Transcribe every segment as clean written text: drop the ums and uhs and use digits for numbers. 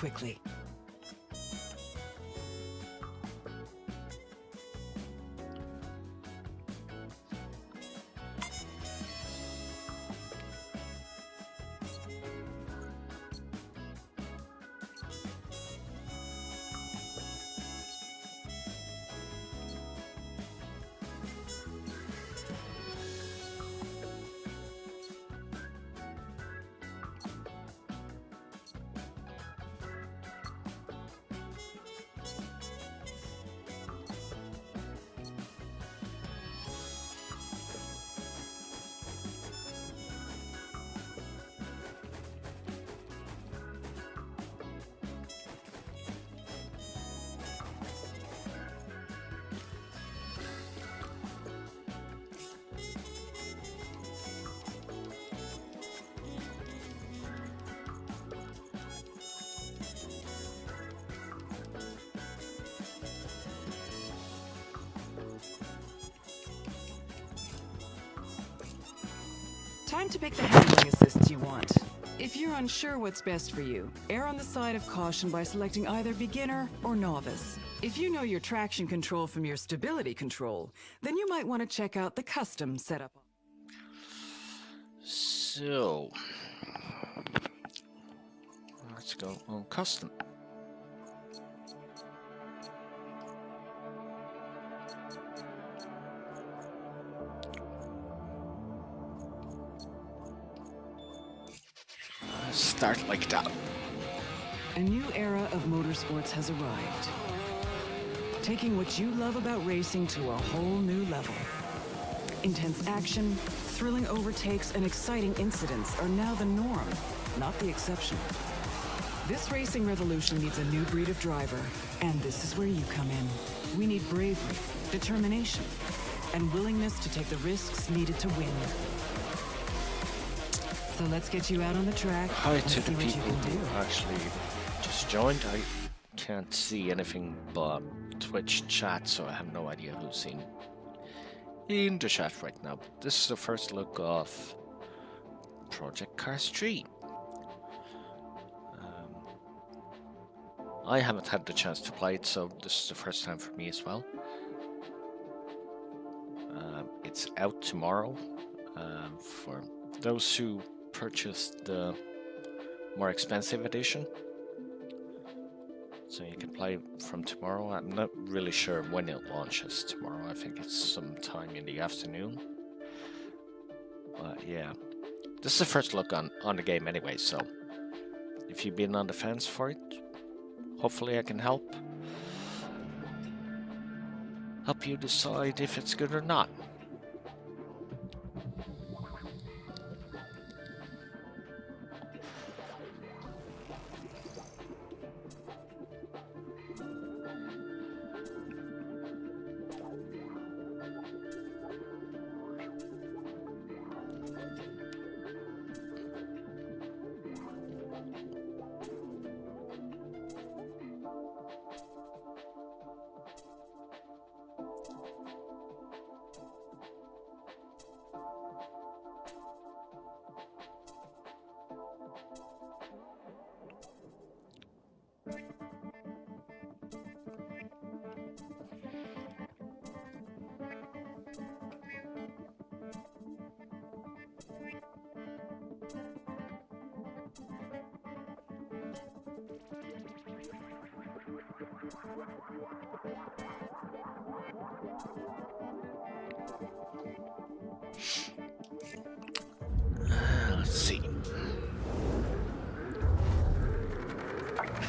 quickly. Time to pick the handling assists you want. If you're unsure what's best for you, err on the side of caution by selecting either beginner or novice. If you know your traction control from your stability control, then you might want to check out the custom setup. So, let's go on custom. Start like that. A new era of motorsports has arrived, taking what you love about racing to a whole new level. Intense action, thrilling overtakes, and exciting incidents are now the norm, not the exception. This racing revolution needs a new breed of driver, and this is where you come in. We need bravery, determination, and willingness to take the risks needed to win. So let's get you out on the track. Hi and to see the what you people can do. who actually just joined. I can't see anything but Twitch chat, so I have no idea who's in the chat right now. But this is the first look of Project Cars 3. I haven't had the chance to play it, so this is the first time for me as well. It's out tomorrow for those who purchased the more expensive edition, so you can play from tomorrow. I'm not really sure when it launches tomorrow. I think it's sometime in the afternoon, but yeah, this is the first look on the game anyway, so if you've been on the fence for it, hopefully I can help you decide if it's good or not. Let's see.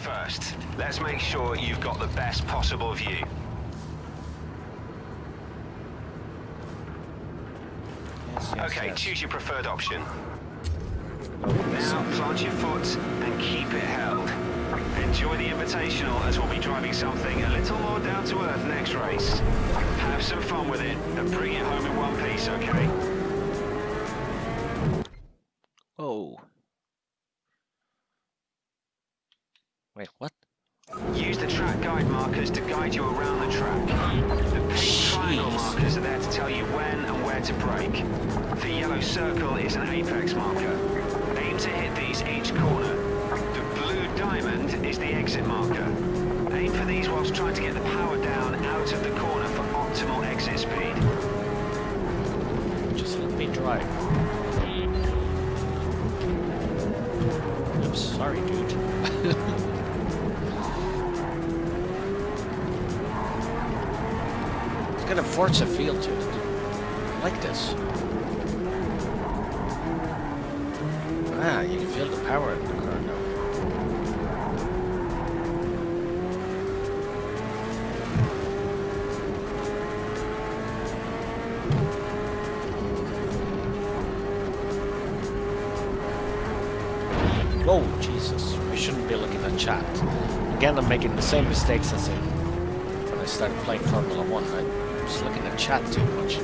First, let's make sure you've got the best possible view. Okay, choose your preferred option. Now, plant your foot and keep it held. Enjoy the Invitational, as we'll be driving something a little more down to earth next race. Have some fun with it and bring it home in one piece, okay? Oh. Wait, what? Use the track guide markers to guide you around the track. The pink triangle markers are there to tell you when and where to brake. The yellow circle is an apex marker. Aim to hit these each corner. The blue diamond is the exit marker. Aim for these whilst trying to get the power down out of the corner for optimal exit speed. Just let me drive. I'm sorry, dude. It's got a Forza feel to it. I like this. Ah, you can feel the power in the car now. Whoa, Jesus. I shouldn't be looking at chat. Again, I'm making the same mistakes as when I started playing Formula 1. I was looking at chat too much.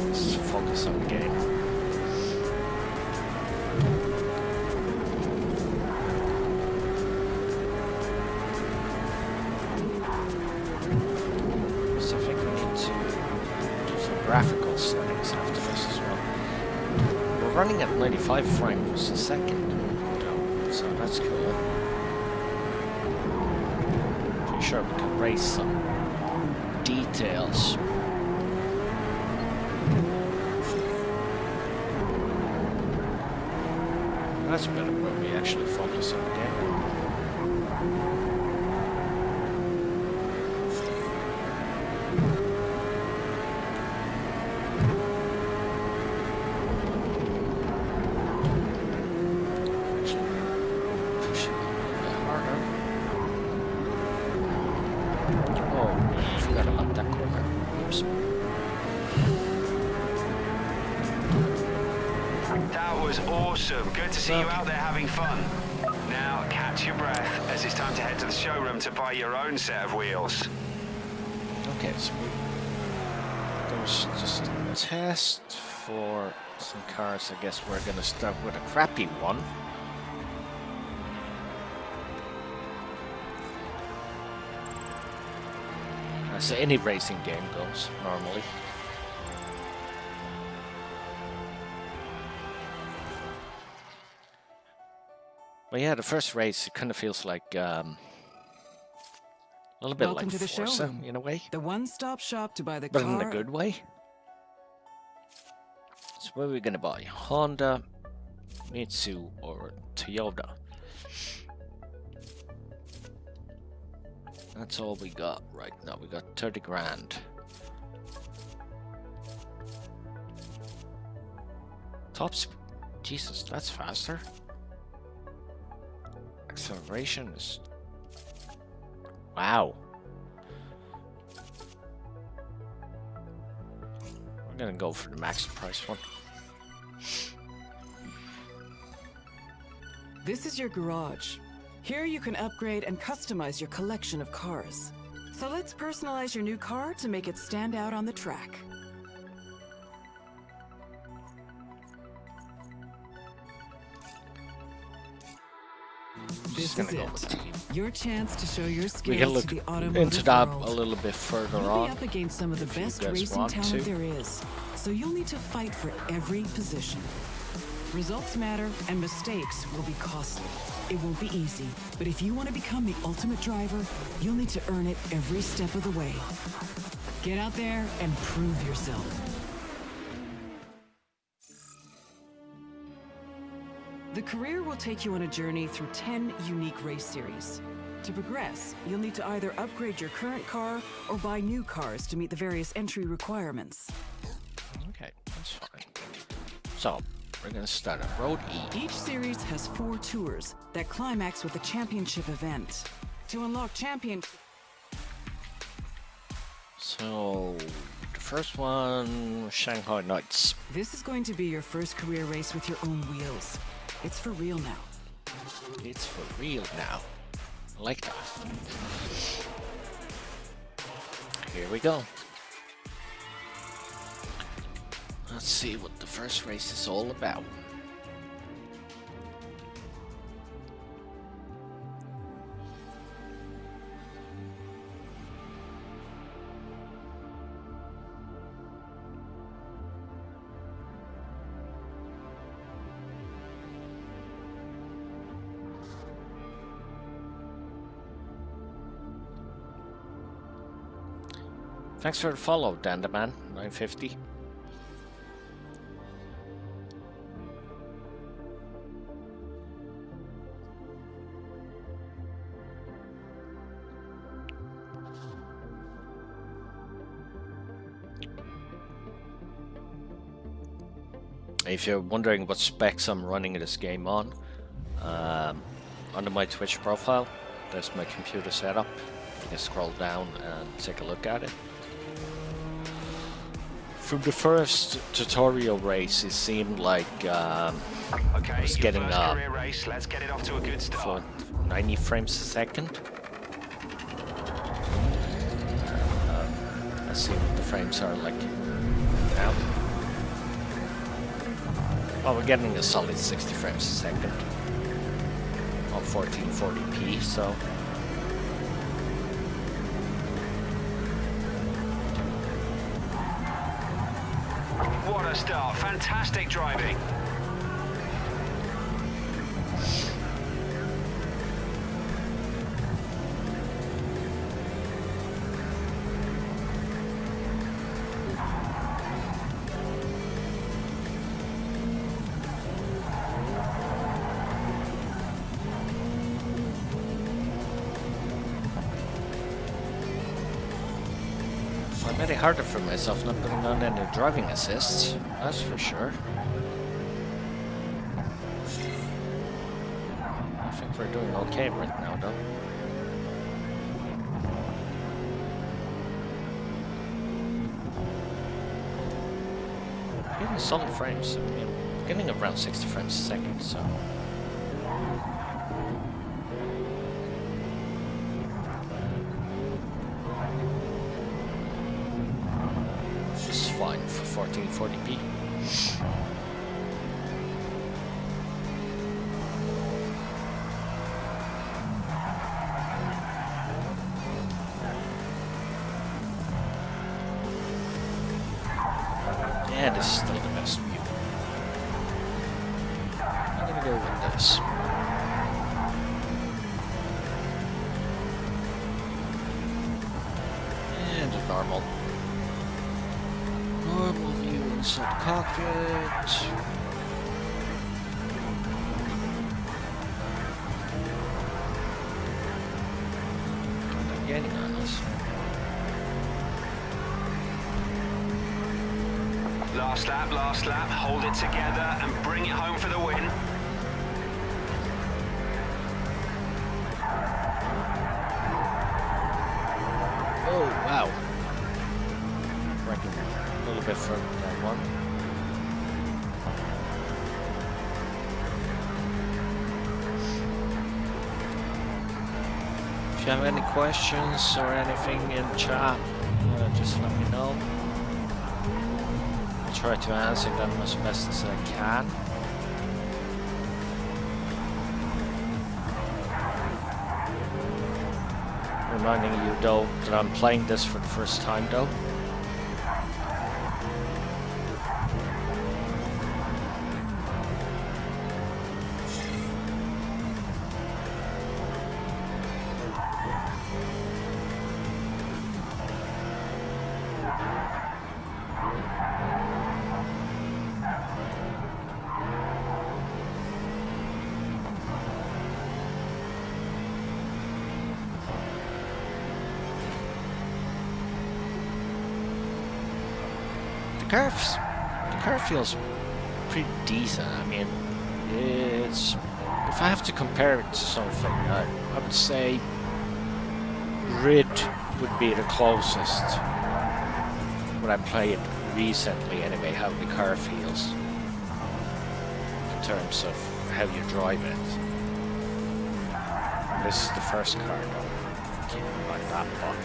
Let's focus on the game. So I think we need to do some graphical settings after this as well. We're running at 95 frames a second, so that's cool. Pretty sure we can raise some details. That's better when we actually focus on the game. Awesome. Good to see you out there having fun. Now, catch your breath as it's time to head to the showroom to buy your own set of wheels. Okay, so there was just a test for some cars. I guess we're gonna start with a crappy one. As any racing game goes, normally. But yeah, the first race, it kind of feels like a little bit Welcome like to the Forza, showroom, in a way. the one-stop shop to buy the But car. in a good way. So what are we gonna buy? Honda, Mitsu, or Toyota? That's all we got right now. We got 30 grand. Top speed. Jesus, that's faster. Acceleration is... Wow. We're gonna go for the max price one. This is your garage. Here you can upgrade and customize your collection of cars. So let's personalize your new car to make it stand out on the track. This is it. Your chance to show your skills We can look to the automotive into that world. a little bit further You'll on. be up against some of the if you best guys racing want talent to. there is, so you'll need to fight for every position. Results matter, and mistakes will be costly. It won't be easy, but if you want to become the ultimate driver, you'll need to earn it every step of the way. Get out there and prove yourself. The career will take you on a journey through 10 unique race series. To progress, you'll need to either upgrade your current car or buy new cars to meet the various entry requirements. Okay, that's fine. So, we're gonna start at Road E. Each series has 4 tours that climax with a championship event. To unlock champion... So, the first one, Shanghai Nights. This is going to be your first career race with your own wheels. It's for real now. It's for real now. I like that. Here we go. Let's see what the first race is all about. Thanks for the follow, Dandaman 950. If you're wondering what specs I'm running this game on, under my Twitch profile, there's my computer setup. You can scroll down and take a look at it. From the first tutorial race, it seemed like I was getting race. Let's get it off to a good start. 90 frames a second. Let's see what the frames are like now. Well, we're getting a solid 60 frames a second on 1440p, so what a start. Fantastic driving. I made it harder for myself not putting on any driving assists, that's for sure. I think we're doing okay right now, though. Getting solid frames. I mean, getting around 60 frames a second, so. It's fine for 1440p. Yeah, this is still the best view. I'm gonna go with this. And a normal view inside the cockpit. They're gaining on us. Last lap, hold it together and bring it home for the win. Oh, wow. Braking a little bit further than that one. If you have any questions or anything in chat, just let me know. I'll try to answer them as best as I can. Reminding you though that I'm playing this for the first time though. The car feels pretty decent. I mean, it's, if I have to compare it to something, I would say Grid would be the closest. What I played recently anyway, how the car feels in terms of how you drive it. This is the first car though. Keep it like that one.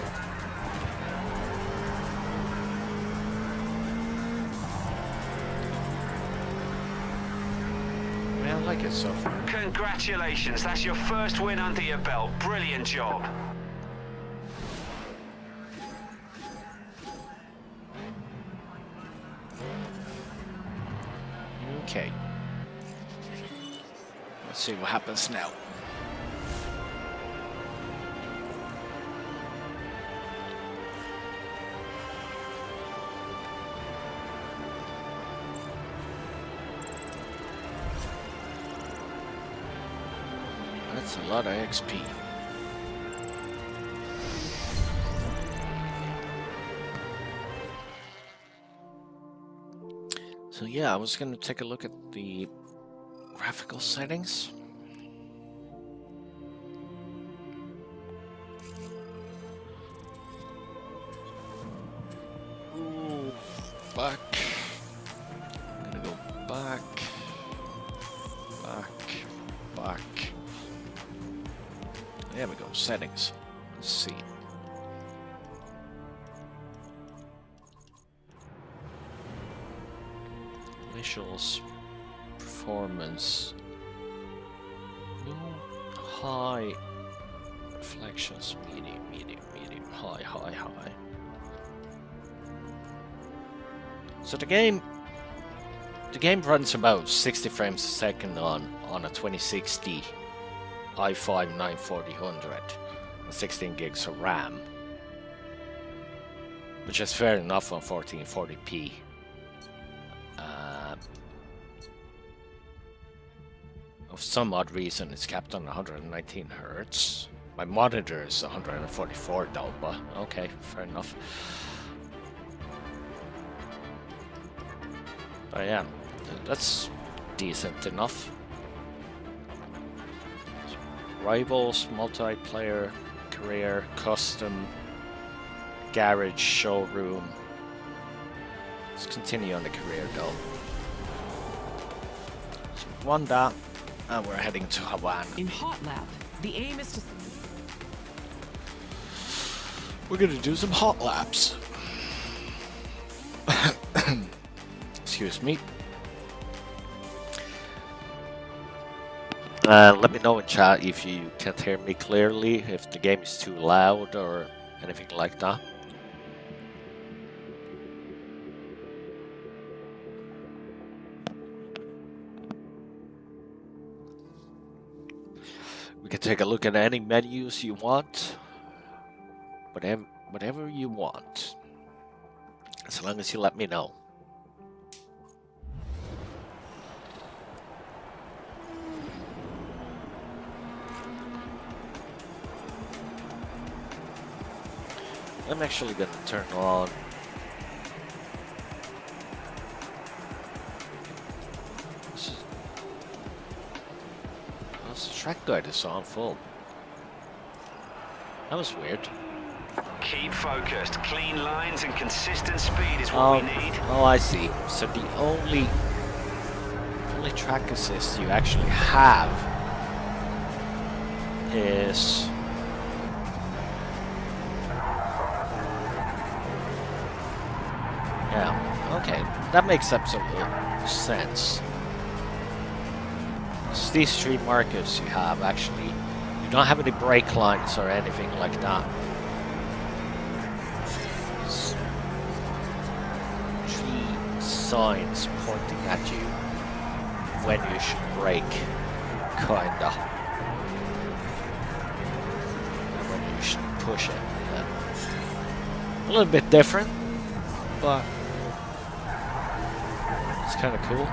I like it so far. Congratulations, that's your first win under your belt. Brilliant job. Okay. Let's see what happens now. That's a lot of XP. So yeah, I was gonna take a look at the graphical settings. Ooh, back. I'm gonna go back, back. There we go, settings. Let's see. Visuals, performance, high, reflections, medium, high. So the game runs about 60 frames a second on a 2060 i5 940/100 and 16 gigs of RAM, which is fair enough on 1440p. Of some odd reason, it's capped on 119 Hz. My monitor is 144 though, but okay, fair enough. But yeah, that's decent enough. Rivals, multiplayer, career, custom, garage, showroom. Let's continue on the career though. So we've won that, and we're heading to Havana. In Hot Lap, the aim is to... We're gonna do some hot laps. Excuse me. Let me know in chat if you can't hear me clearly, if the game is too loud or anything like that. We can take a look at any menus you want, whatever you want, as long as you let me know. I'm actually gonna turn on the track guide is on full. That was weird. Keep focused. Clean lines and consistent speed is what we need. Oh, I see. So the only track assist you actually have is yeah, okay. That makes absolute sense. It's these three markers you have actually. You don't have any brake lines or anything like that. It's three signs pointing at you when you should brake, kinda. And when you should push it. Yeah. A little bit different, but it's kind of cool.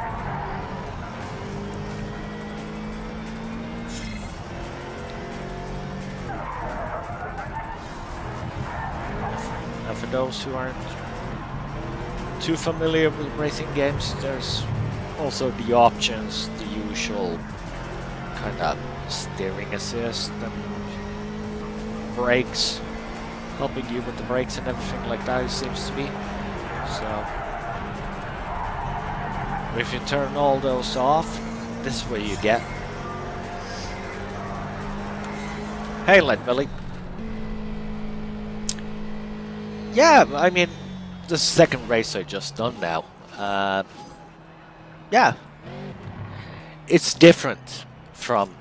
And for those who aren't too familiar with racing games, there's also the options, the usual kind of steering assist and brakes, helping you with the brakes and everything like that, it seems to be. So if you turn all those off, this is what you get. Hey, Lead Billy. Yeah, I mean, the second race I just done now. Yeah, it's different from,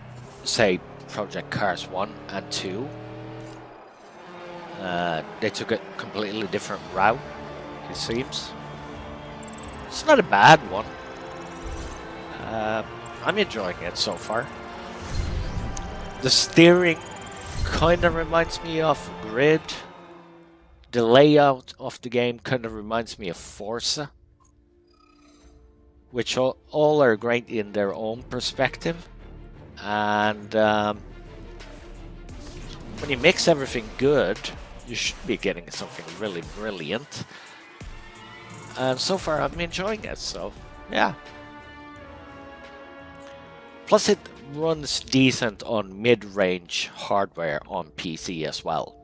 say, Project Cars 1 and 2. They took a completely different route, it seems. It's not a bad one. I'm enjoying it so far. The steering kind of reminds me of Grid. The layout of the game kind of reminds me of Forza, which all are great in their own perspective. And when you mix everything good, you should be getting something really brilliant. And so far I'm enjoying it, so yeah. Plus it runs decent on mid-range hardware on PC as well.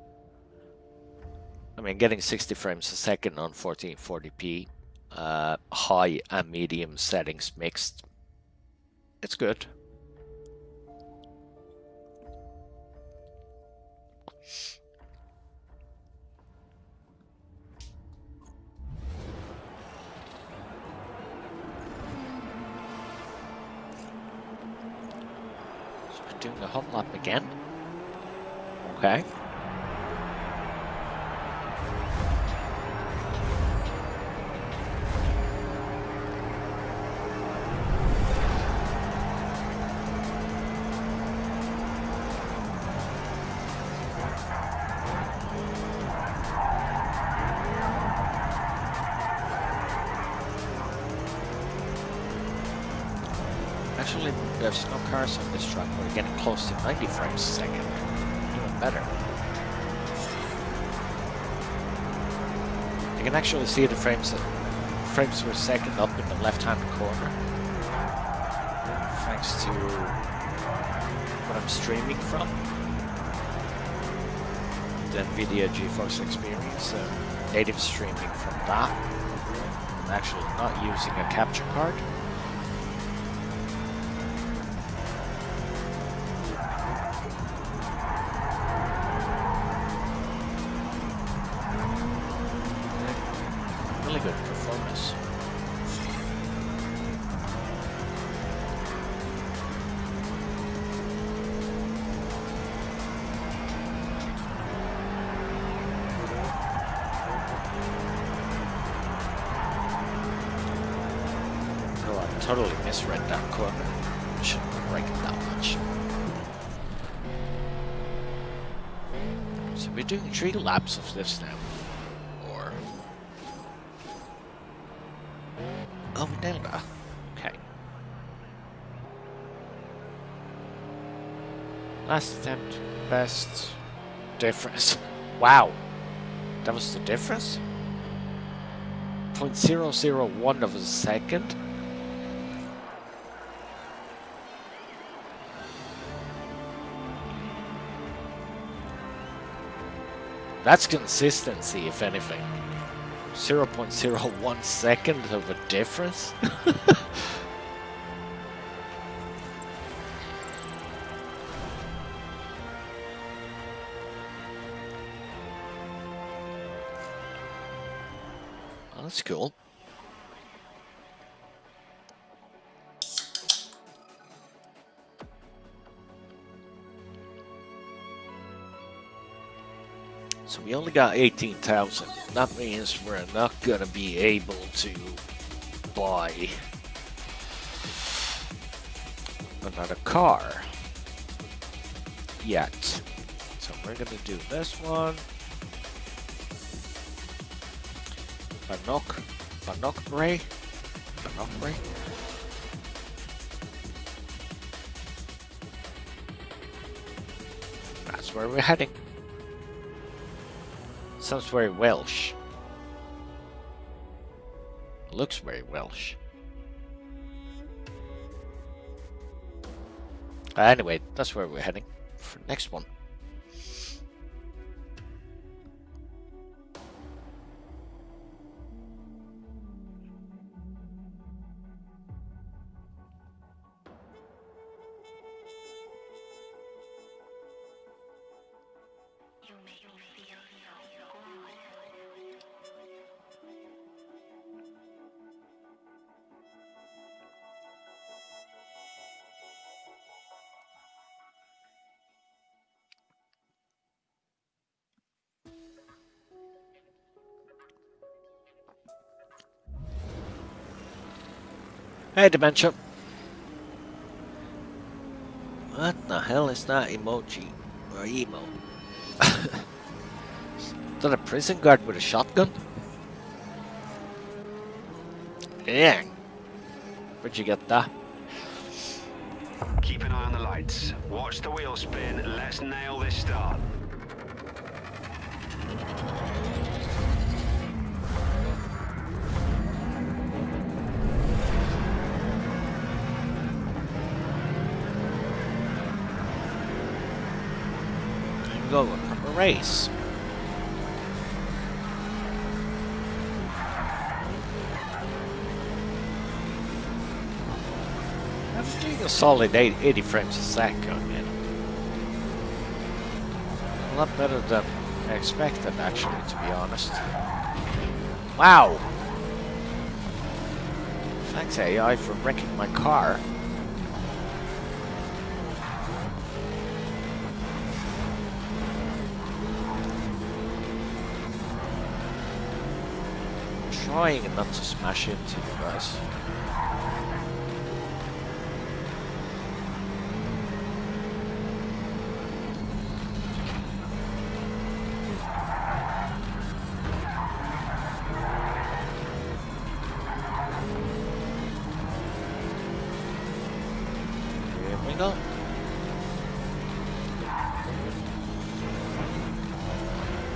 I mean, getting 60 frames a second on 1440p, high and medium settings mixed, it's good. So we're doing a hot lap again. Okay. Actually, there's no cars on this track. We're getting close to 90 frames a second. Even better. You can actually see the frames per second up in the left-hand corner. Thanks to what I'm streaming from. The NVIDIA GeForce Experience. Native streaming from that. I'm actually not using a capture card. Good performance. Oh, I totally misread that corner. Shouldn't break it that much. So we're doing 3 laps of this now. Oh, we nailed that. Okay. Last attempt, best difference. Wow. That was the difference? 0.001 of a second? That's consistency, if anything. 0.01 second of a difference? Well, that's cool. So we only got 18,000. That means we're not gonna be able to buy another car yet. So we're gonna do this one. Banokbre. That's where we're heading. Sounds very Welsh. Looks very Welsh. Anyway, that's where we're heading for the next one. Hey, Dementia. What the hell is that emoji? Or emo? Is that a prison guard with a shotgun? Yeah. Where'd you get that? Keep an eye on the light. Right, watch the wheel spin. Let's nail this start. Go a proper race. I'm doing a solid 80 frames a second, man. A lot better than I expected, actually, to be honest. Wow! Thanks AI for wrecking my car. Trying not to smash into you guys. Here we go.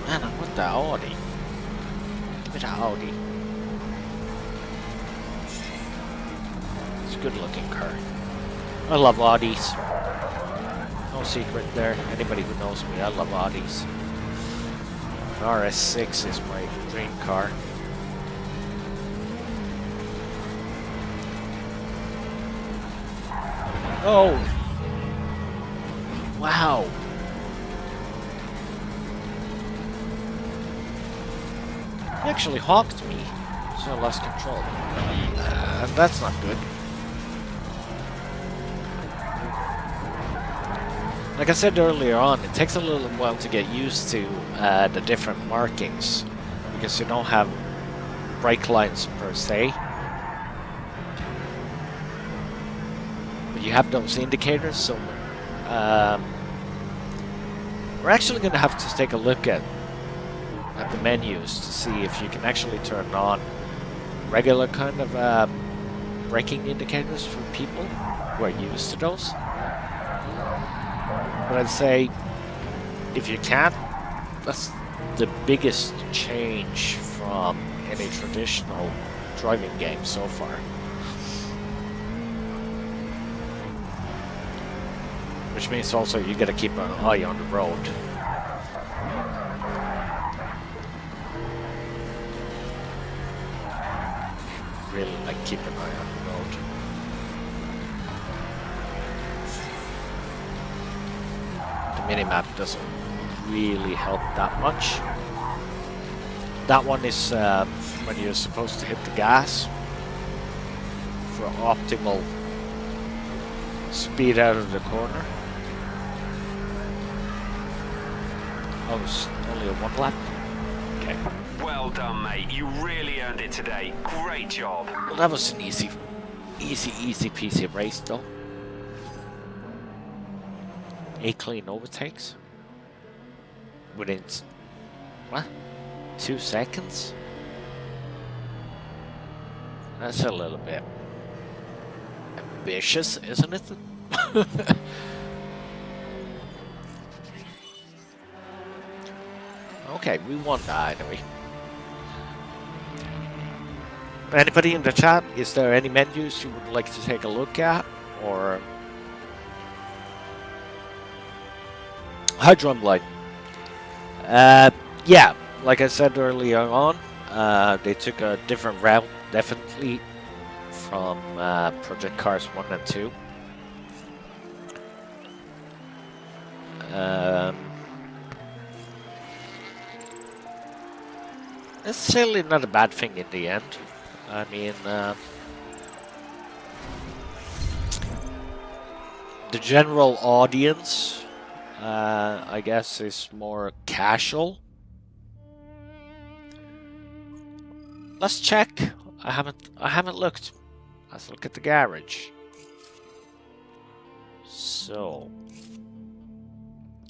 Man, I want the Audi. Give me the Audi. Good looking car. I love Audis. No secret there. Anybody who knows me, I love Audis. An RS6 is my dream car. Oh! Wow! He actually honked me, so I lost control. That's not good. Like I said earlier on, it takes a little while to get used to the different markings, because you don't have brake lines per se, but you have those indicators. So we're actually going to have to take a look at the menus to see if you can actually turn on regular kind of braking indicators for people who are used to those. But I'd say, if you can't, that's the biggest change from any traditional driving game so far. Which means also you gotta keep an eye on the road. Really, like, keep an eye on the road. Minimap doesn't really help that much. That one is when you're supposed to hit the gas for optimal speed out of the corner. Oh, it's only a 1 lap? Okay. Well done, mate. You really earned it today. Great job. Well, that was an easy peasy race, though. 8 clean overtakes within what? 2 seconds? That's a little bit ambitious, isn't it? Okay, we won that anyway. Anybody in the chat, is there any menus you would like to take a look at, or? Hi, Drumlight. Yeah, like I said earlier on, they took a different route, definitely, from Project Cars 1 and 2. Necessarily not a bad thing in the end. I mean, the general audience, I guess, is more casual. Let's check. I haven't looked. Let's look at the garage. So,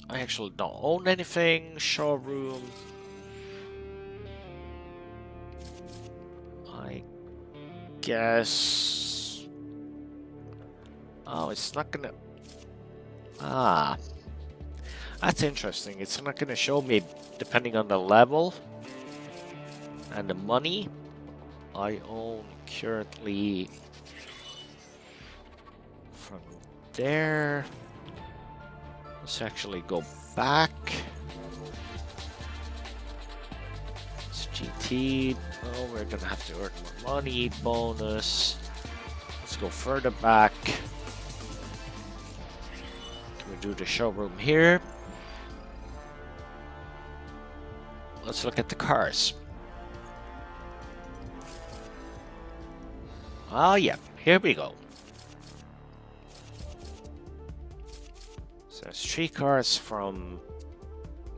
I actually don't own anything. Showroom. I guess. Oh, it's not gonna. Ah, that's interesting. It's not going to show me depending on the level and the money I own currently. From there, let's actually go back. It's GT. Oh, we're gonna have to earn more money. Bonus. Let's go further back. Can we do the showroom here? Let's look at the cars. Oh yeah, here we go. So there's 3 cars from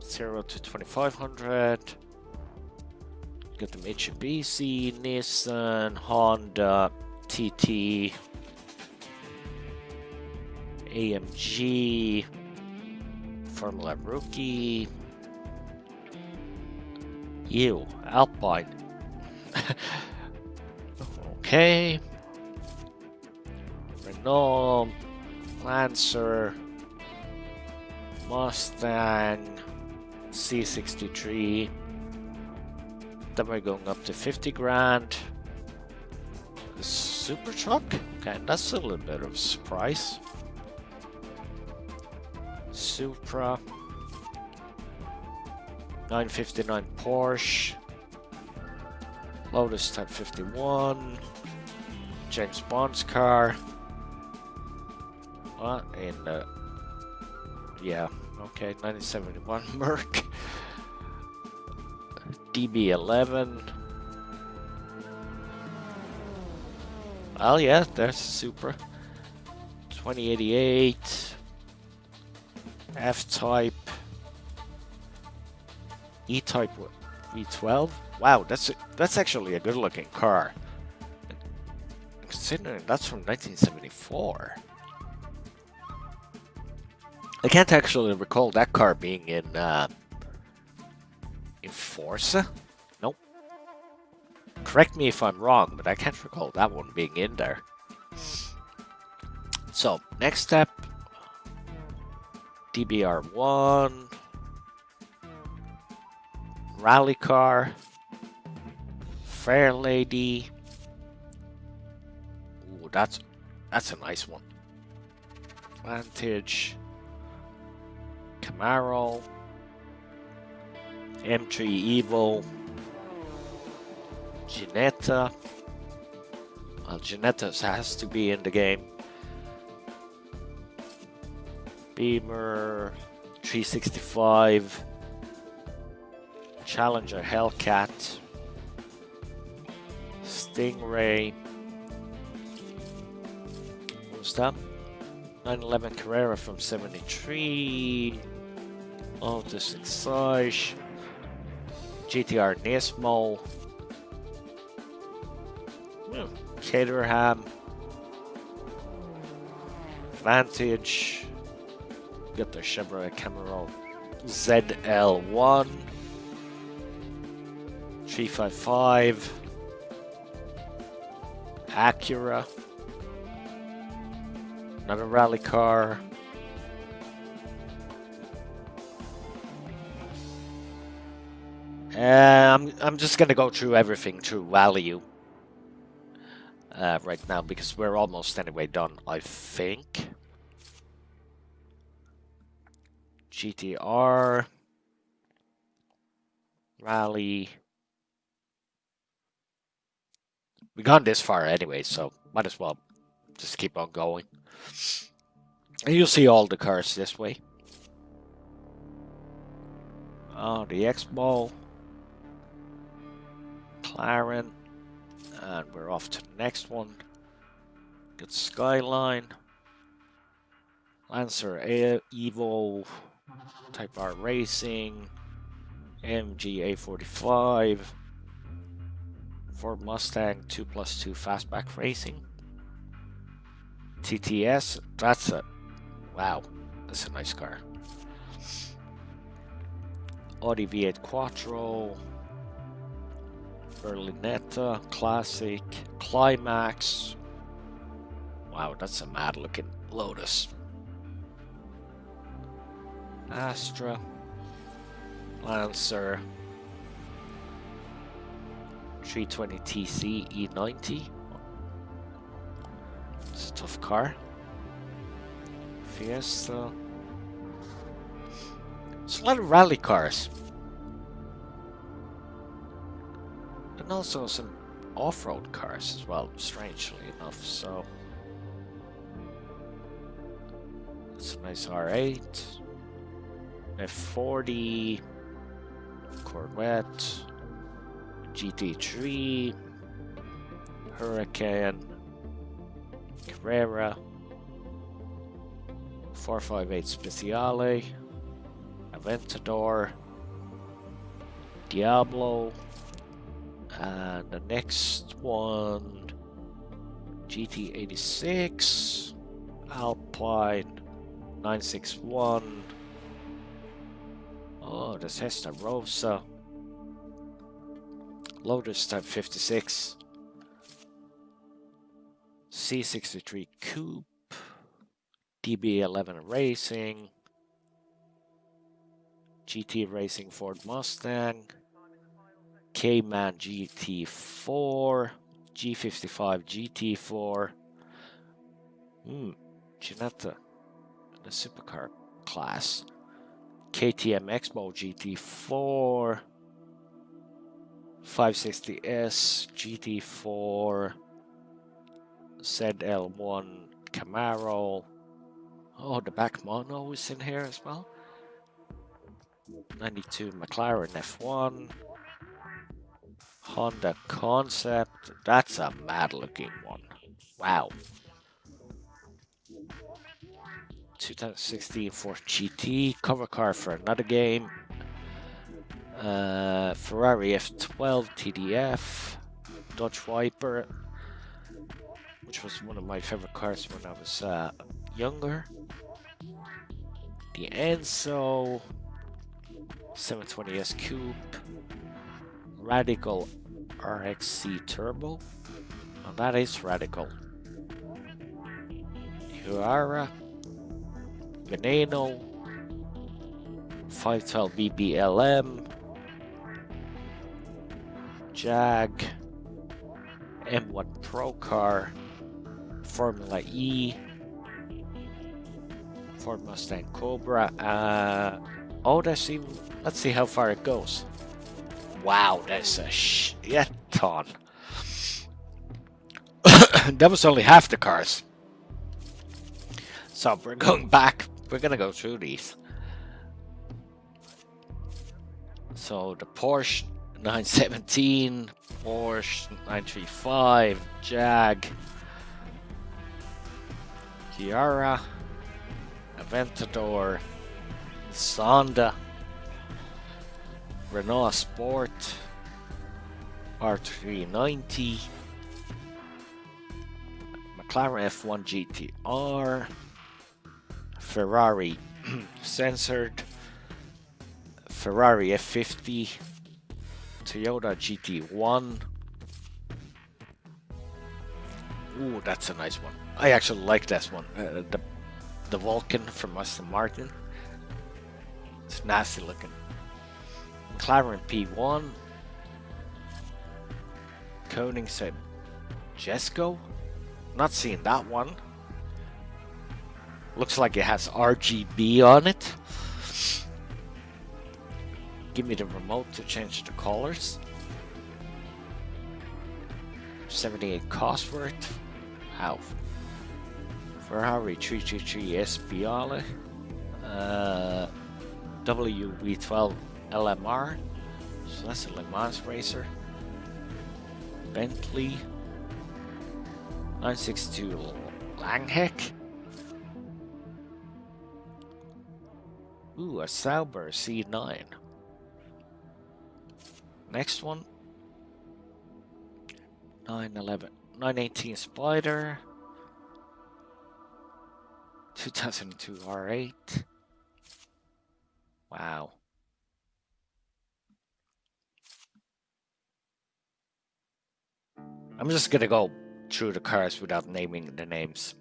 0 to 2500. Got the Mitsubishi, Nissan, Honda, TT, AMG, Formula Rookie, Alpine. Okay. Renault, Lancer, Mustang, C63. Then we're going up to 50 grand. The Super Truck? Okay, that's a little bit of a surprise. Supra. 959 Porsche. Lotus Type 51. James Bond's car. What in the... Yeah, okay, 1971 Merc. DB11. Well, yeah, there's the Supra. 2088. F-Type. E-Type V12. Wow, that's actually a good-looking car. Considering that's from 1974. I can't actually recall that car being in Forza? Nope. Correct me if I'm wrong, but I can't recall that one being in there. So, next step. DBR1. Rally car. Fair Lady. Ooh, that's a nice one. Vantage. Camaro. M3 Evo. Ginetta. Well, Ginetta has to be in the game. Beamer. 365. Challenger Hellcat. Stingray. What's that? 911 Carrera from 73. Lotus Exige. GTR Nismo. Caterham. Vantage. Got the Chevrolet Camaro ZL1. 355. Acura. Another rally car. I'm just gonna go through everything through value right now because we're almost anyway done, I think. GTR. Rally. We've gone this far anyway, so might as well just keep on going. And you'll see all the cars this way. Oh, the X-Ball. McLaren. And we're off to the next one. Got Skyline. Lancer Evo. Type R Racing. MG A45. Ford Mustang 2+2 Fastback Racing. TTS. Wow. That's a nice car. Audi V8 Quattro. Berlinetta, Classic, Climax. Wow, that's a mad looking Lotus. Astra, Lancer, 320 TC E90. It's a tough car. Fiesta. It's a lot of rally cars. And also some off-road cars as well, strangely enough, so... It's a nice R8. F40. Corvette. GT3. Hurricane. Carrera. 458 Speciale. Aventador. Diablo. And the next one, GT86, Alpine 961. Oh, the Testarossa, Lotus Type 56, C63 Coupe, DB11 Racing, GT Racing Ford Mustang. Cayman GT4, G55 GT4, Ginetta, the supercar class, KTM Expo GT4, 560S GT4, ZL1 Camaro. Oh, the back mono is in here as well. 92 McLaren F1. Honda Concept. That's a mad looking one. Wow. 2016 Ford GT. Cover car for another game. Ferrari F12 TDF. Dodge Viper. Which was one of my favorite cars when I was younger. The Enzo. 720S Coupe. Radical RXC Turbo. Oh, that is radical. Huara. Veneno. 512 BBLM. Jag. M1 Pro Car. Formula E. Ford Mustang Cobra. Oh, that's even. Let's see how far it goes. Wow, that's a shit ton. That was only half the cars. So we're going back. We're gonna go through these. So the Porsche 917, Porsche 935, Jag, Chiara, Aventador, Sonda, Renault Sport, R390, McLaren F1 GTR, Ferrari Censored, Ferrari F50, Toyota GT1. Ooh, that's a nice one. I actually like this one. The Vulcan from Aston Martin. It's nasty looking. McLaren P1. Koenigsegg Jesko. Not seeing that one. Looks like it has RGB on it. Give me the remote to change the colors. 78 Cosworth. How? Ferrari 333 Espiale. WV12 LMR. So that's a Le Mans racer. Bentley. 962 Langheck. Ooh, a Sauber C9. Next one. 911. 918 Spider. 2002 R8. Wow. I'm just gonna go through the cars without naming the names.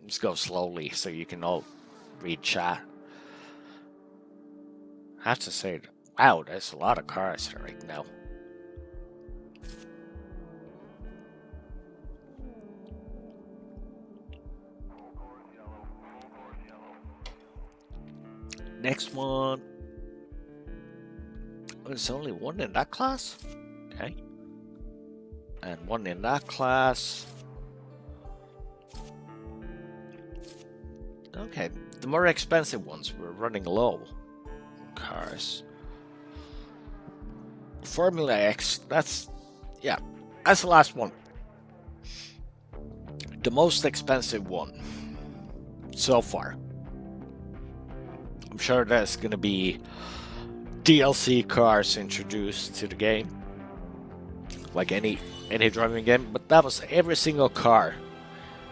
Just go slowly so you can all read chat. I have to say, wow, there's a lot of cars right now. Next one. There's only one in that class? Okay. And one in that class. Okay, the more expensive ones were running low. Cars. Formula X, that's the last one. The most expensive one so far. I'm sure there's gonna be DLC cars introduced to the game, like any driving game, but that was every single car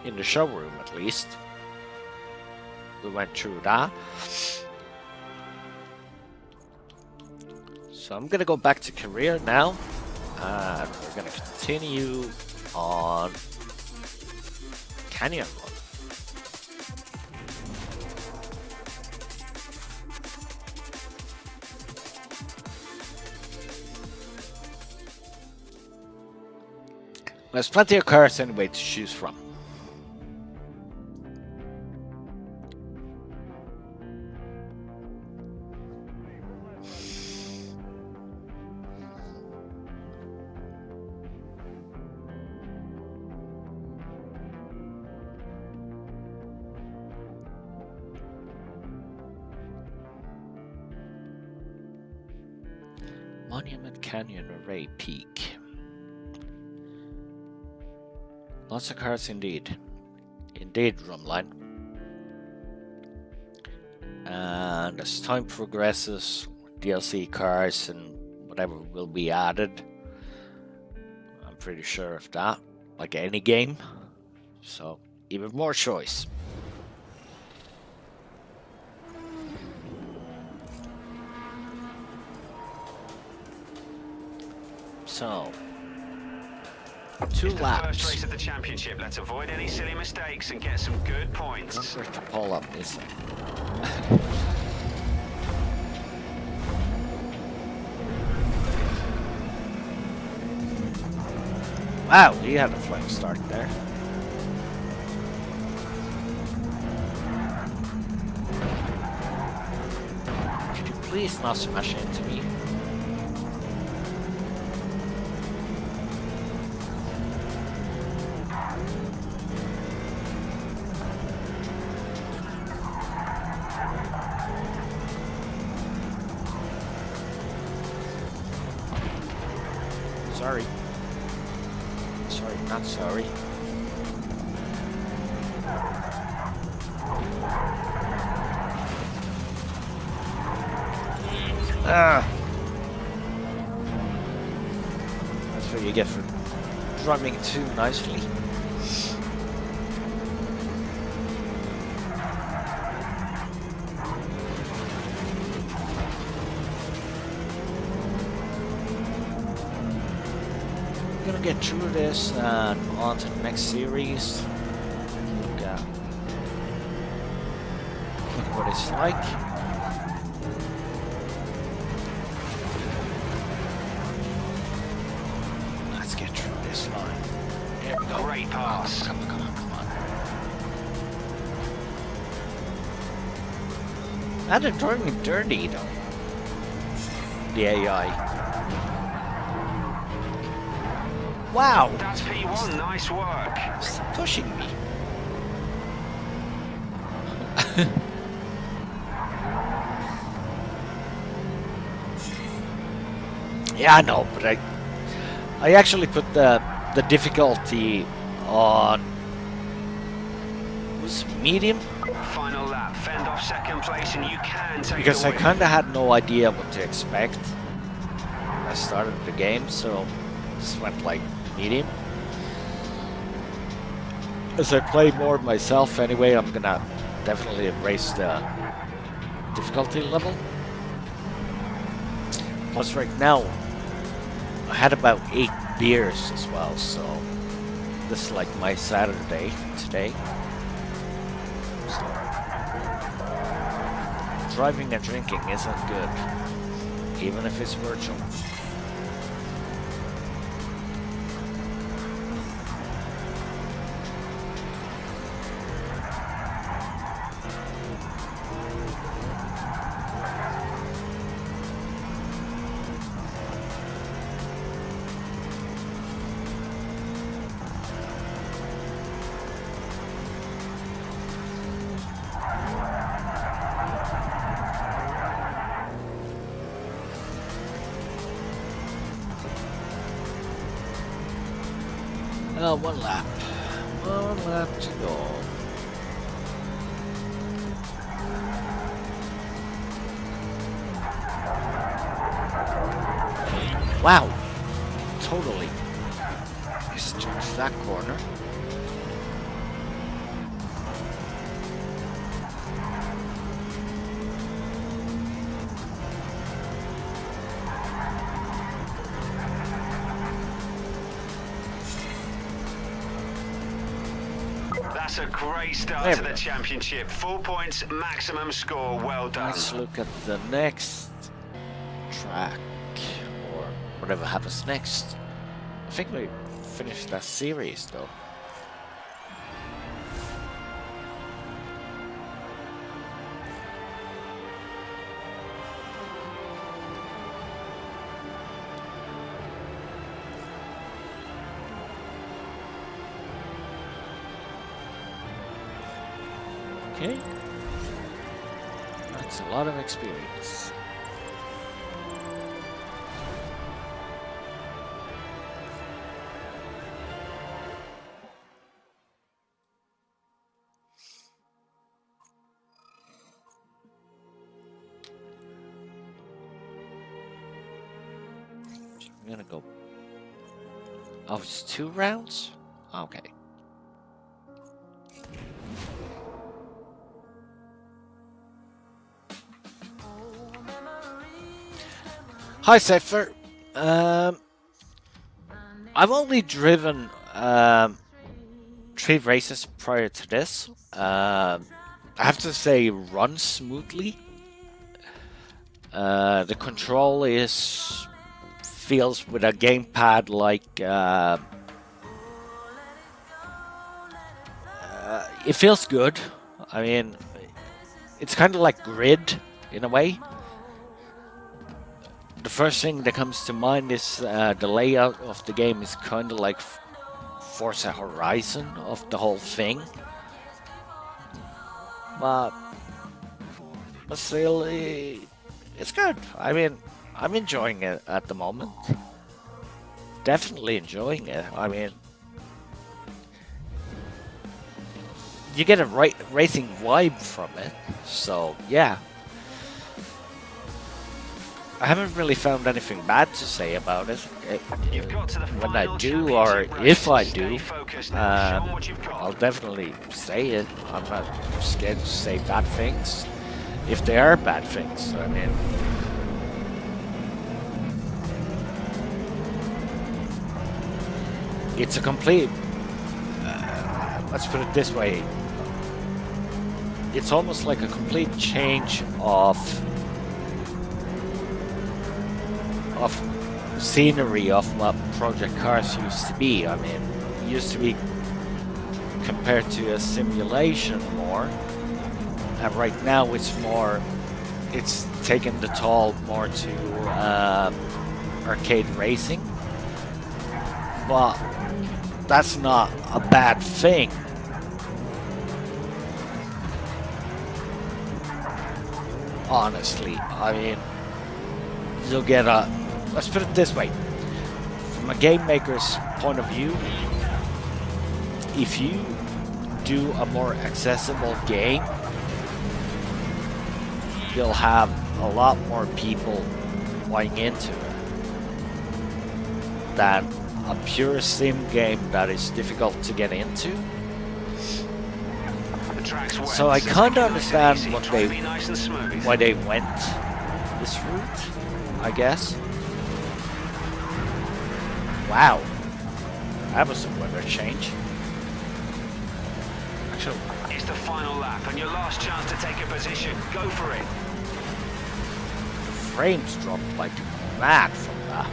in the showroom. At least we went through that. So I'm gonna go back to career now, and we're gonna continue on Canyon Run. There's plenty of cars anyway to choose from. Monument Canyon Array Peak. Lots of cars indeed. Indeed, Drumline. And as time progresses, DLC cars and whatever will be added. I'm pretty sure of that. Like any game. So, even more choice. So, 2 laps. First race of the championship. Let's avoid any silly mistakes and get some good points. Remember to pull up this thing. Wow, he had a flying start there. Could you please not smash into me? Sorry. Sorry, not sorry. That's what you get for driving too nicely. Gonna get through this and on to the next series. Look at what it's like. Let's get through this line. There we go. Great pass. Come on. And they're driving dirty though. The AI. Wow! That's P1, nice work. Stop pushing me. Yeah, I know, but I actually put the difficulty on was medium Final lap, fend off second place and you can take because the I win. kind of had no idea what to expect when I started the game, so just went like medium. As I play more myself anyway, I'm gonna definitely raise the difficulty level. Plus right now, I had about 8 beers as well, so this is like my Saturday today. So, driving and drinking isn't good, even if it's virtual. One lap. One lap to go. Wow! Totally misjudged that corner. That's a great start to the championship. 4 points, maximum score. Well done. Let's look at the next track, or whatever happens next. I think we finished that series though. Okay, that's a lot of experience. I'm gonna go. Oh, it's 2 rounds? Okay. Hi, Cypher. I've only driven 3 races prior to this. I have to say, runs smoothly. The control feels with a gamepad like it feels good. I mean, it's kind of like Grid in a way. The first thing that comes to mind is the layout of the game is kind of like Forza Horizon of the whole thing. But still, it's good. I mean, I'm enjoying it at the moment. Definitely enjoying it. I mean, you get a racing vibe from it. So, yeah. I haven't really found anything bad to say about it. When I do, or if I do, I'll definitely say it. I'm not scared to say bad things, if they are bad things. I mean, it's a complete, let's put it this way, it's almost like a complete change of scenery of what Project Cars used to be. I mean, it used to be compared to a simulation more, and right now it's taken the toll more to arcade racing, but that's not a bad thing. Honestly, I mean, you'll get a, let's put it this way, from a game maker's point of view, if you do a more accessible game, you'll have a lot more people buying into it than a pure sim game that is difficult to get into. So I kind of understand why they went this route, I guess. Wow, that was a weather change. It's the final lap and your last chance to take a position. Go for it. frames dropped like mad from that.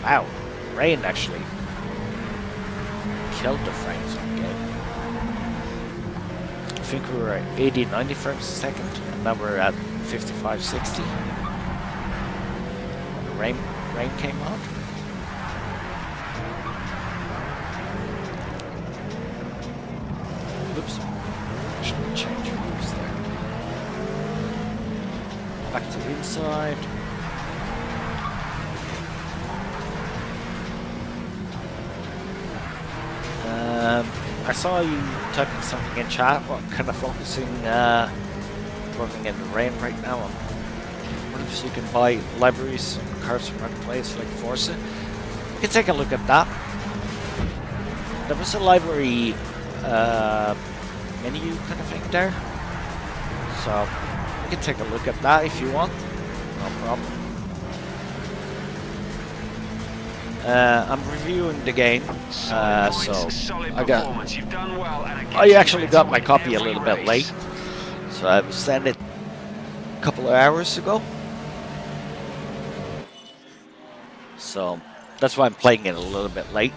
Wow, rain actually killed the frames on the game. I think we were at 80, 90 frames a second, and now we're at 55, 60. When the rain came on. Oops. Should change views there. Back to the inside. I saw you typing something in chat. What kind of focusing, working in the rain right now? I wonder if you can buy libraries and cards from other places like Forza. You can take a look at that. There was a library menu kind of thing there, so you can take a look at that if you want. No problem. I'm reviewing the game, so I actually got my copy a little bit late, so I sent it a couple of hours ago. So that's why I'm playing it a little bit late.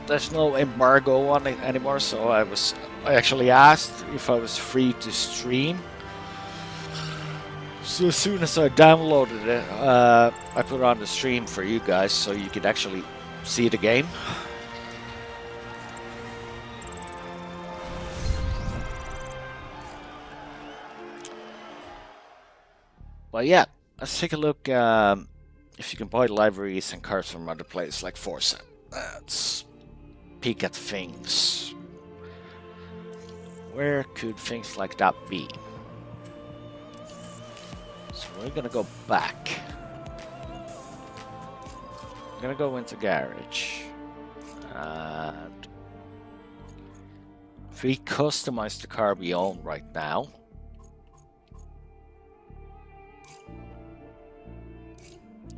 There's no embargo on it anymore, so I actually asked if I was free to stream. So as soon as I downloaded it, I put it on the stream for you guys so you could actually see the game. But yeah, let's take a look if you can buy libraries and cards from other places like Forza. Let's peek at things. Where could things like that be? So we're gonna go back. We're gonna go into garage. And if we customize the car we own right now.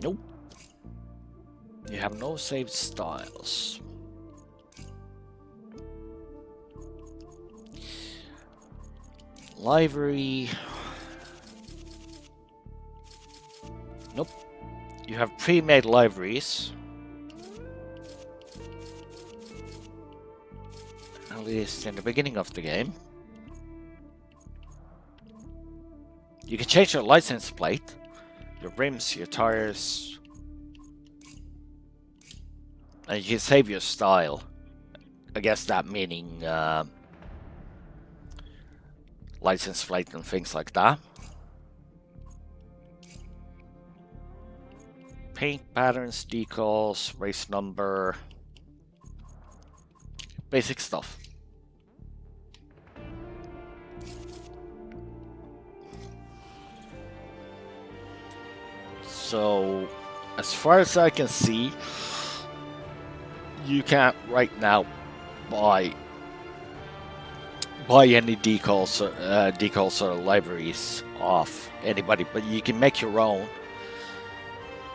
Nope. You have no saved styles. Library. Nope. You have pre-made libraries. At least in the beginning of the game. You can change your license plate, your rims, your tires, and you can save your style. I guess that meaning license plate and things like that. Paint patterns, decals, race number, basic stuff. So, as far as I can see, you can't right now buy any decals or libraries off anybody, but you can make your own.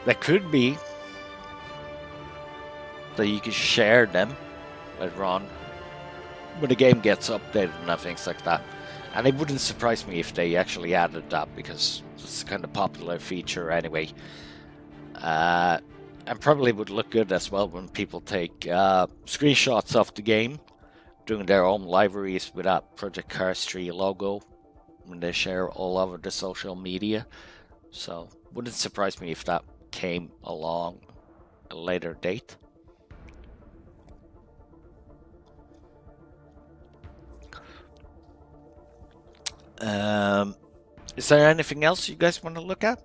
That could be that you can share them later on when the game gets updated and things like that. And it wouldn't surprise me if they actually added that, because it's a kind of popular feature anyway. And probably would look good as well when people take screenshots of the game, doing their own libraries with that Project Cars 3 logo when they share all over the social media. So wouldn't surprise me if that came along a later date. Is there anything else you guys want to look at?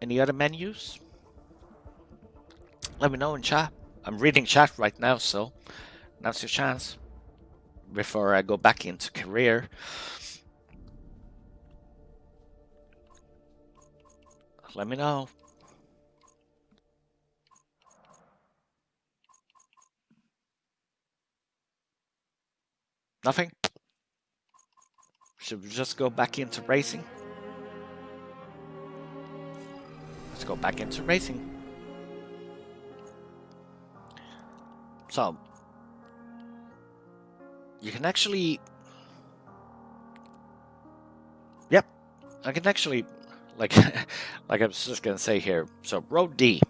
Any other menus? Let me know in chat. I'm reading chat right now, so now's your chance. Before I go back into career. Let me know. Nothing? Should we just go back into racing? Let's go back into racing. So, you can actually... Yep, I can actually, like, like I was just gonna say here, so road D.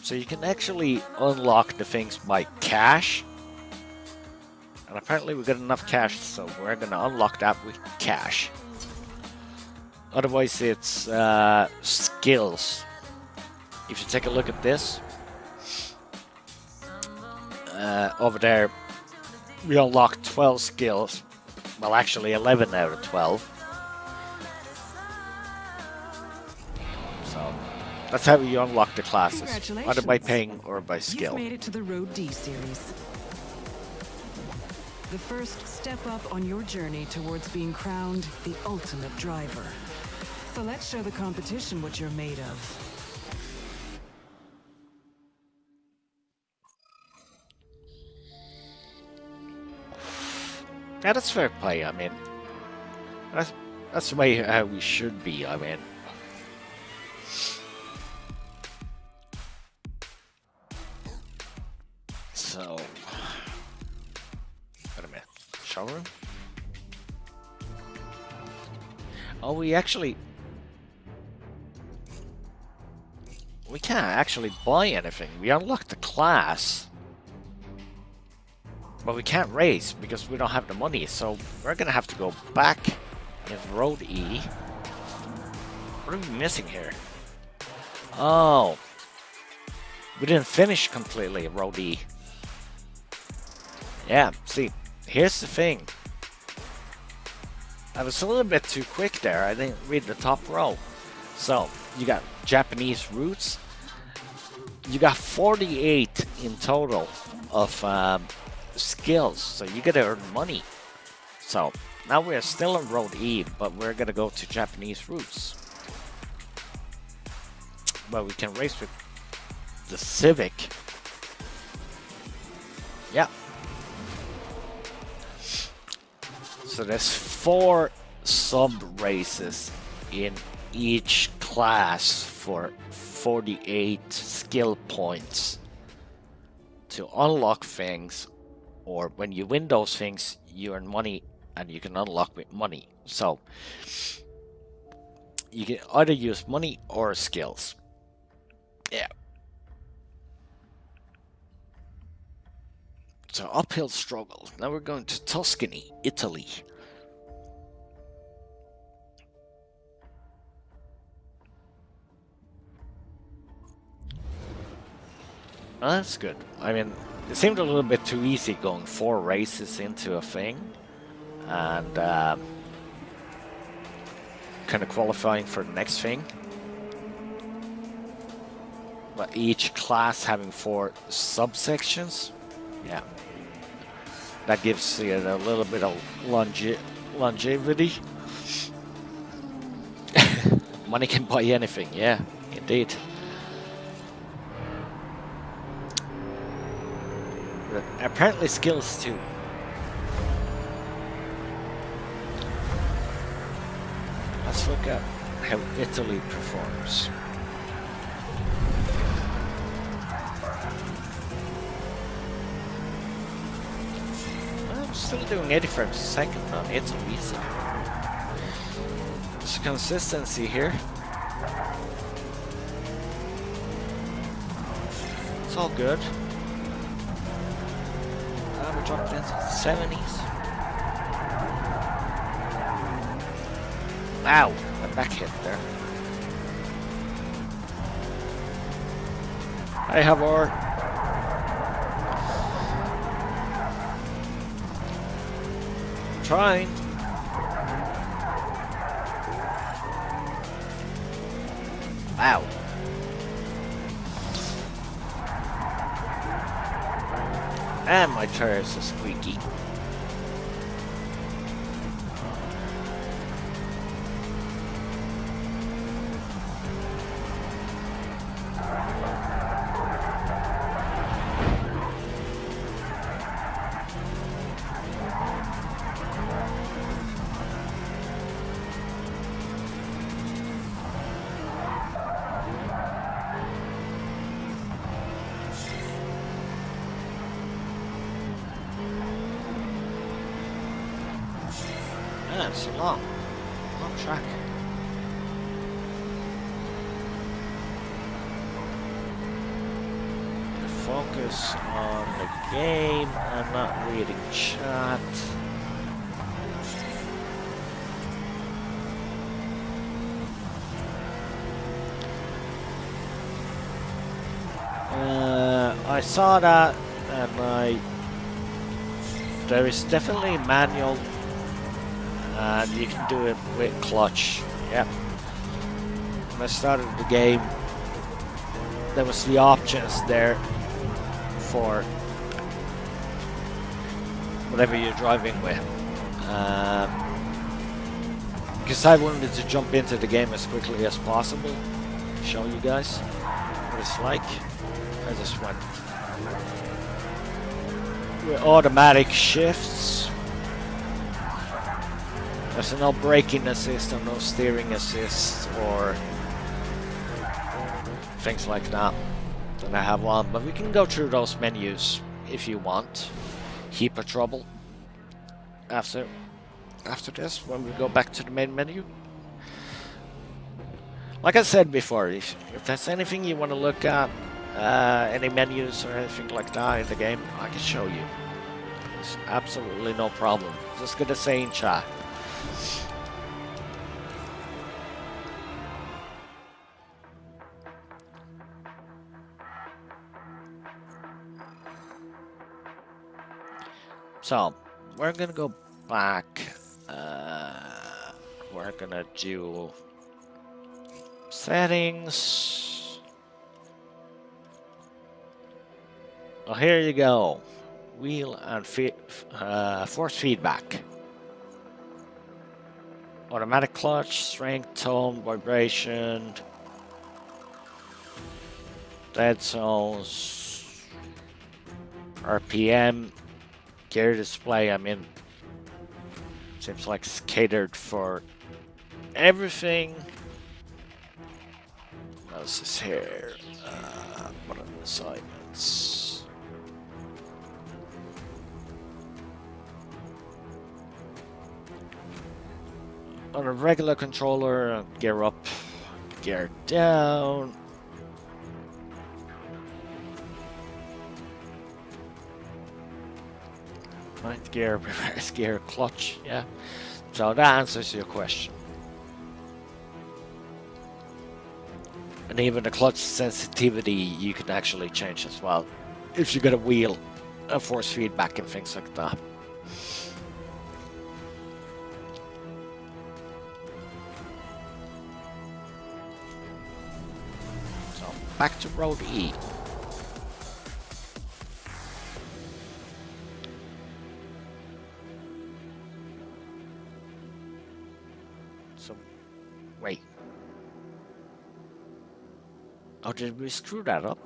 So you can actually unlock the things by cash. And apparently we got enough cash, so we're gonna unlock that with cash. Otherwise it's skills. If you take a look at this, over there, we unlocked 12 skills. Well, actually 11 out of 12. So that's how you unlock the classes, either by paying or by skill. You've made it to the Road D series. The first step up on your journey towards being crowned the ultimate driver. So let's show the competition what you're made of. Yeah, that's fair play. I mean, that's the way how we should be. I mean, so wait a minute, showroom. Oh, we can't actually buy anything. We unlocked the class. But we can't race because we don't have the money, so we're gonna have to go back in Road E. What are we missing here? Oh, we didn't finish completely Road E. Yeah, see, here's the thing. I was a little bit too quick there. I didn't read the top row. So, you got Japanese roots. You got 48 in total of skills, so you gotta earn money. So now we're still on Road E, but we're gonna go to Japanese roots. Well, we can race with the Civic. Yeah. So there's 4 sub races in each class for 48 skill points to unlock things. Or when you win those things, you earn money and you can unlock with money. So you can either use money or skills. Yeah. So uphill struggle. Now we're going to Tuscany, Italy. Well, that's good. I mean, it seemed a little bit too easy going 4 races into a thing and kind of qualifying for the next thing. But each class having 4 subsections, yeah, that gives you a little bit of longevity. Money can buy anything, yeah, indeed. Apparently skills too. Let's look at how Italy performs. I'm still doing 80 frames a second on Italy, so there's consistency here. It's all good. We dropped into the 70s. Wow, a back hit there. Hi, Havor. Trying. Wow. And my tires are squeaky. Yeah, it's a long track. Focus on the game and not reading chat. I saw that, and there is definitely manual, and you can do it with clutch. Yep. When I started the game, there was the options there for whatever you're driving with. Because I wanted to jump into the game as quickly as possible, show you guys what it's like. I just went with automatic shifts. There's no braking assist or no steering assist or things like that I have on, but we can go through those menus if you want. Heap of trouble after this when we go back to the main menu. Like I said before, if there's anything you want to look at, any menus or anything like that in the game, I can show you. It's absolutely no problem. Just gonna say in chat. So, we're gonna go back. We're gonna do settings. Oh, here you go. Wheel and force feedback. Automatic clutch, strength, tone, vibration, dead zones, RPM. Gear display, I mean, seems like it's catered for everything. What else is here? What are the assignments? On a regular controller, gear up, gear down. Ninth gear, reverse gear, clutch, yeah. So that answers your question. And even the clutch sensitivity you can actually change as well, if you got a wheel, a force feedback and things like that. So back to road E. So, wait. Oh, did we screw that up?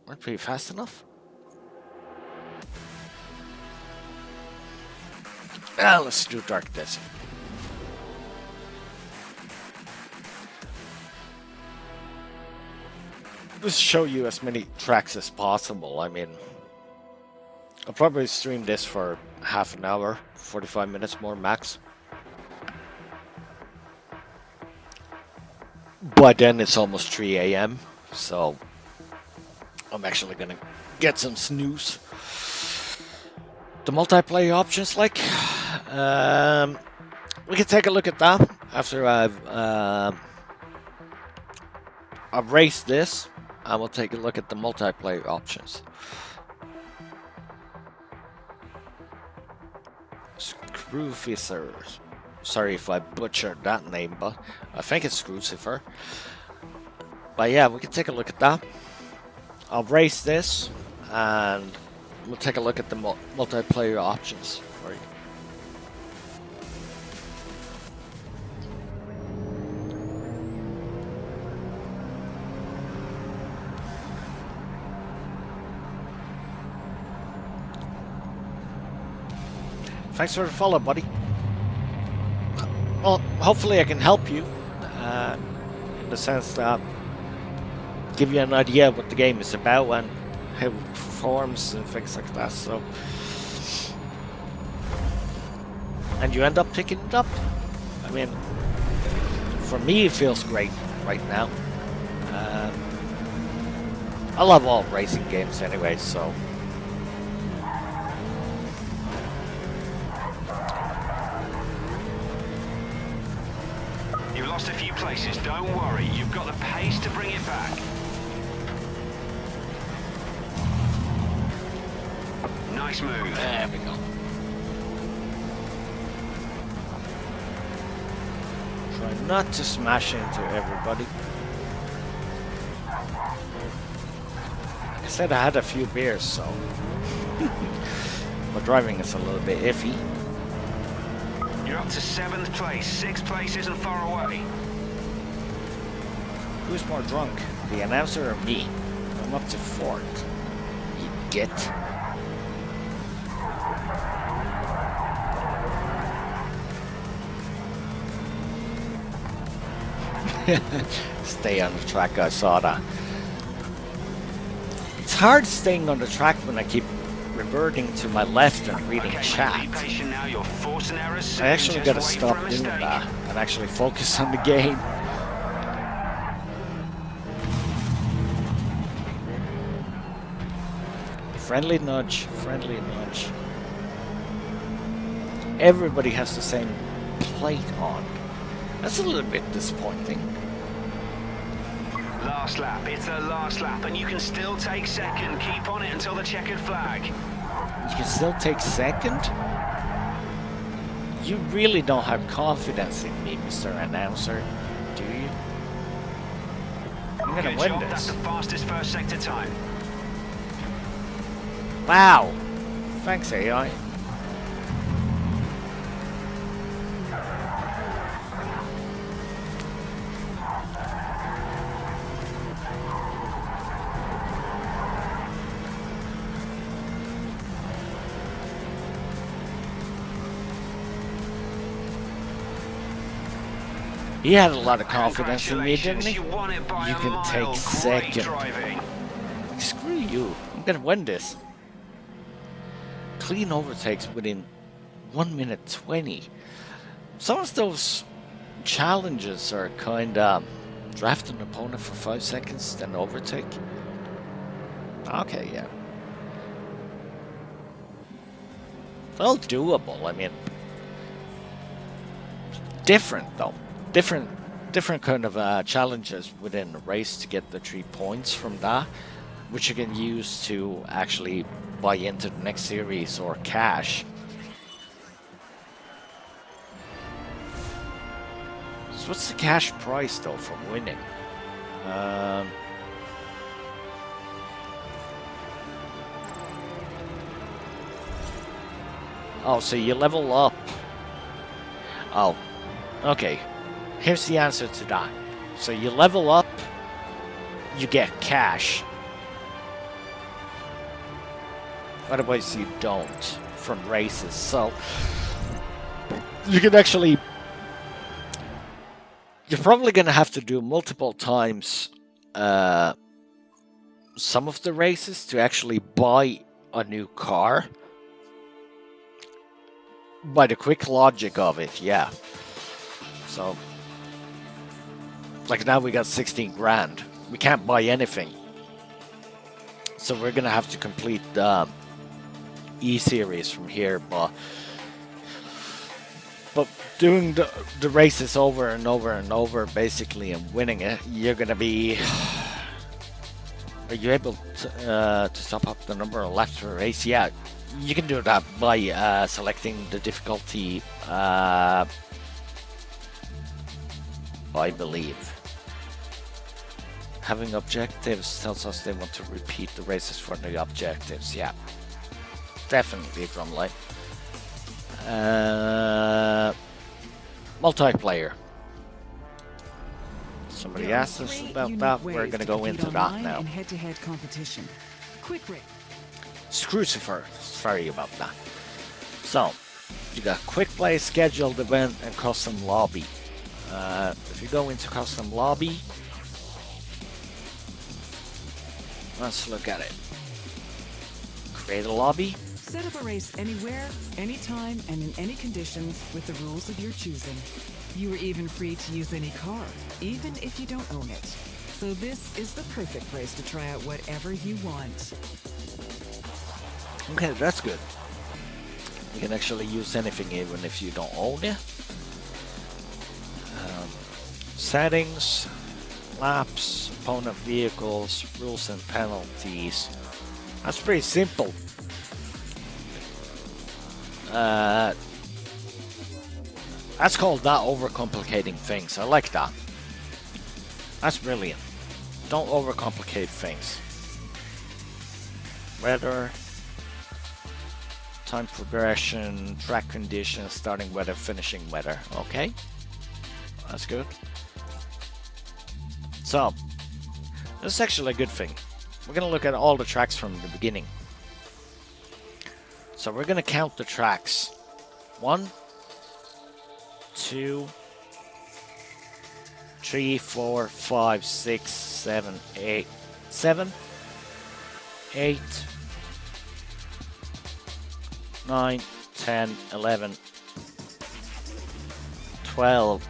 Weren't we fast enough? Let's do Dark Desert. Just show you as many tracks as possible. I mean, I'll probably stream this for half an hour, 45 minutes more max. But then it's almost 3 a.m. So I'm actually gonna get some snooze. The multiplayer options, like, we can take a look at that after I've erased this. I will take a look at the multiplayer options. Screwfisser. Sorry if I butchered that name, but I think it's Crucifer. But yeah, we can take a look at that. I'll erase this, and we'll take a look at the multiplayer options for you. Thanks for the follow, buddy. Well, hopefully I can help you in the sense that give you an idea of what the game is about and how it performs and things like that. So and you end up picking it up. I mean, for me, it feels great right now. I love all racing games anyway, so. You've lost a few places, don't worry. You've got the pace to bring it back. Nice move. There we go. Try not to smash into everybody. Like I said, I had a few beers, so my driving is a little bit iffy. You're up to 7th place. 6th place isn't far away. Who's more drunk, the announcer or me? I'm up to 4th. You get. Stay on the track, I saw that. It's hard staying on the track when I keep reverting to my left and reading chat. Now. You're forcing errors. I actually gotta stop doing that and actually focus on the game. Friendly nudge, friendly nudge. Everybody has the same plate on. That's a little bit disappointing. Last lap, it's the last lap, and you can still take second. Keep on it until the checkered flag. You can still take second? You really don't have confidence in me, Mr. Announcer, do you? I'm gonna win this. That's the fastest first sector time. Wow! Thanks, AI. He had a lot of confidence in me, didn't he? You can take second. Screw you. I'm gonna win this. Clean overtakes within 1 minute 20. Some of those challenges are kind of draft an opponent for 5 seconds, then overtake. Okay, yeah. Well, doable. I mean, different though. Different kind of challenges within the race to get the 3 points from that, which you can use to actually buy into the next series or cash. So what's the cash price though for winning? Oh, so you level up. Oh, okay. Here's the answer to that. So you level up, you get cash. Otherwise you don't from races. So you can actually... You're probably going to have to do multiple times some of the races to actually buy a new car. By the quick logic of it, yeah. So... Like now we got 16 grand. We can't buy anything. So we're gonna have to complete the E-series from here, but doing the races over and over and over basically and winning it, you're gonna be... Are you able to top up the number of laps per race? Yeah, you can do that by selecting the difficulty, I believe. Having objectives tells us they want to repeat the races for the objectives. Yeah, definitely Drumlight. Multiplayer. Somebody asked us about that. We're gonna go into that now. Head-to-head competition. Quick rate. Crucifer. Sorry about that. So, you got quick play, scheduled event, and custom lobby. If you go into custom lobby, let's look at it. Create a lobby. Set up a race anywhere, anytime, and in any conditions with the rules of your choosing. You are even free to use any car, even if you don't own it. So this is the perfect place to try out whatever you want. Okay, that's good. You can actually use anything even if you don't own it. Settings, laps, opponent vehicles, rules and penalties. That's pretty simple. That's called not overcomplicating things. I like that. That's brilliant. Don't overcomplicate things. Weather, time progression, track conditions, starting weather, finishing weather. Okay, that's good. So, this is actually a good thing. We're gonna look at all the tracks from the beginning. So we're gonna count the tracks. 1, 2, 3, 4, 5, 6, 7, 8, 7, 8, 9, 10, 11, 12,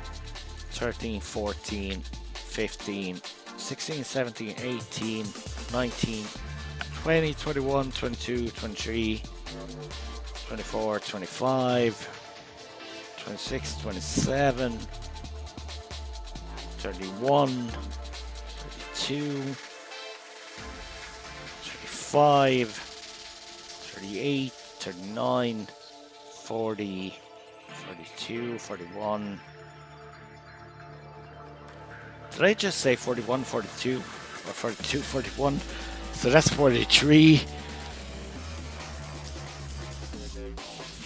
13, 14, 15, 16, 17, 18, 19, 20, 21, 22, 23, 24, 25, 26, 27, 31, 32, 35, 38, 39, 40, 42, 41. Did I just say 41, 42, or 42, 41? So that's 43.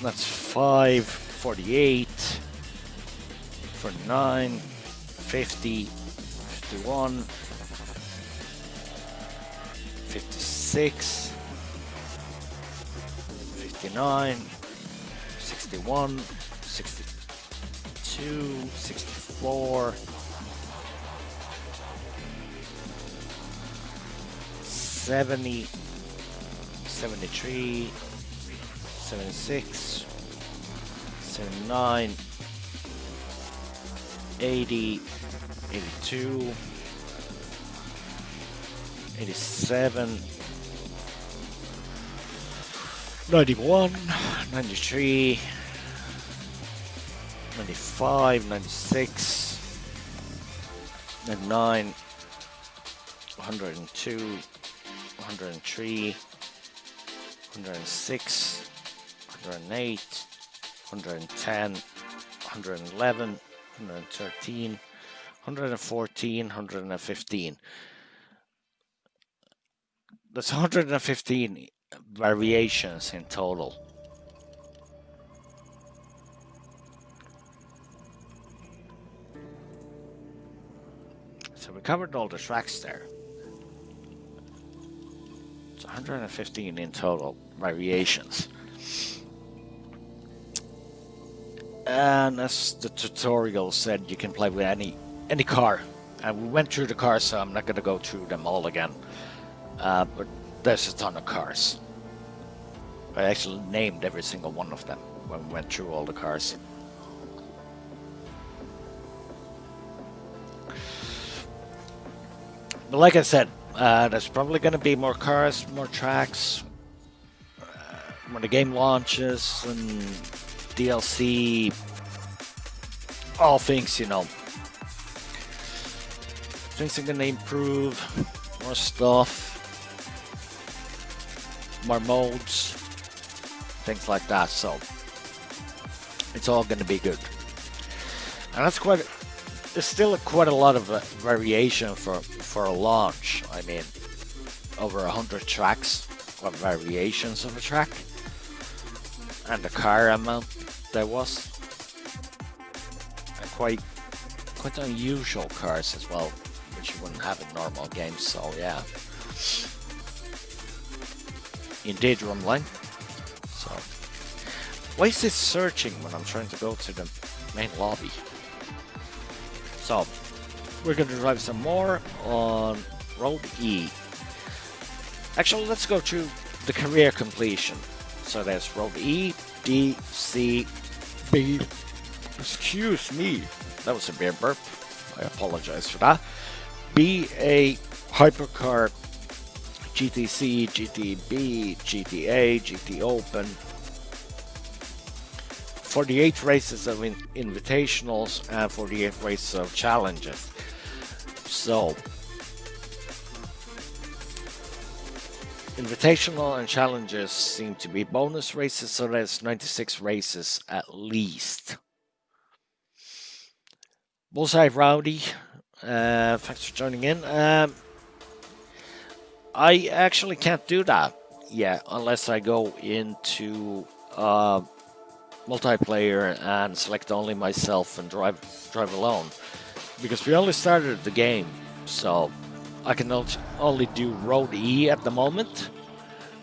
That's 5, 48, 49, 50, 51, 56, 59, 61, 62, 64, 70, 73, 76, 79, 80, 82, 87, 91, 93, 95, 96, 99, 102, 103, 106, 108, 110, 111, 113, 114, 115. That's 115 variations in total. So we covered all the tracks there. It's 115 in total variations. And as the tutorial said, you can play with any car. And we went through the cars, so I'm not going to go through them all again. But there's a ton of cars. I actually named every single one of them when we went through all the cars. But like I said, there's probably going to be more cars, more tracks when the game launches, and DLC, all things, you know. Things are going to improve, more stuff, more modes, things like that, so it's all going to be good. And that's quite, there's still quite a lot of variation for a launch. I mean, over 100 tracks, or variations of a track, and the car amount there was, and quite unusual cars as well, which you wouldn't have in normal games. So yeah, indeed, Drumline. So why is this searching when I'm trying to go to the main lobby? So we're going to drive some more on Road E. Actually, let's go through the career completion. So there's road E, D, C, B. Excuse me. That was a beer burp. I apologize for that. B, A, Hypercar, GTC, GTB, GTA, GT Open. 48 races of invitationals and 48 races of challenges. So, invitational and challenges seem to be bonus races, so there's 96 races at least. Bullseye Rowdy, thanks for joining in. I actually can't do that yet unless I go into multiplayer and select only myself and drive alone, because we only started the game, so I can only do road E at the moment.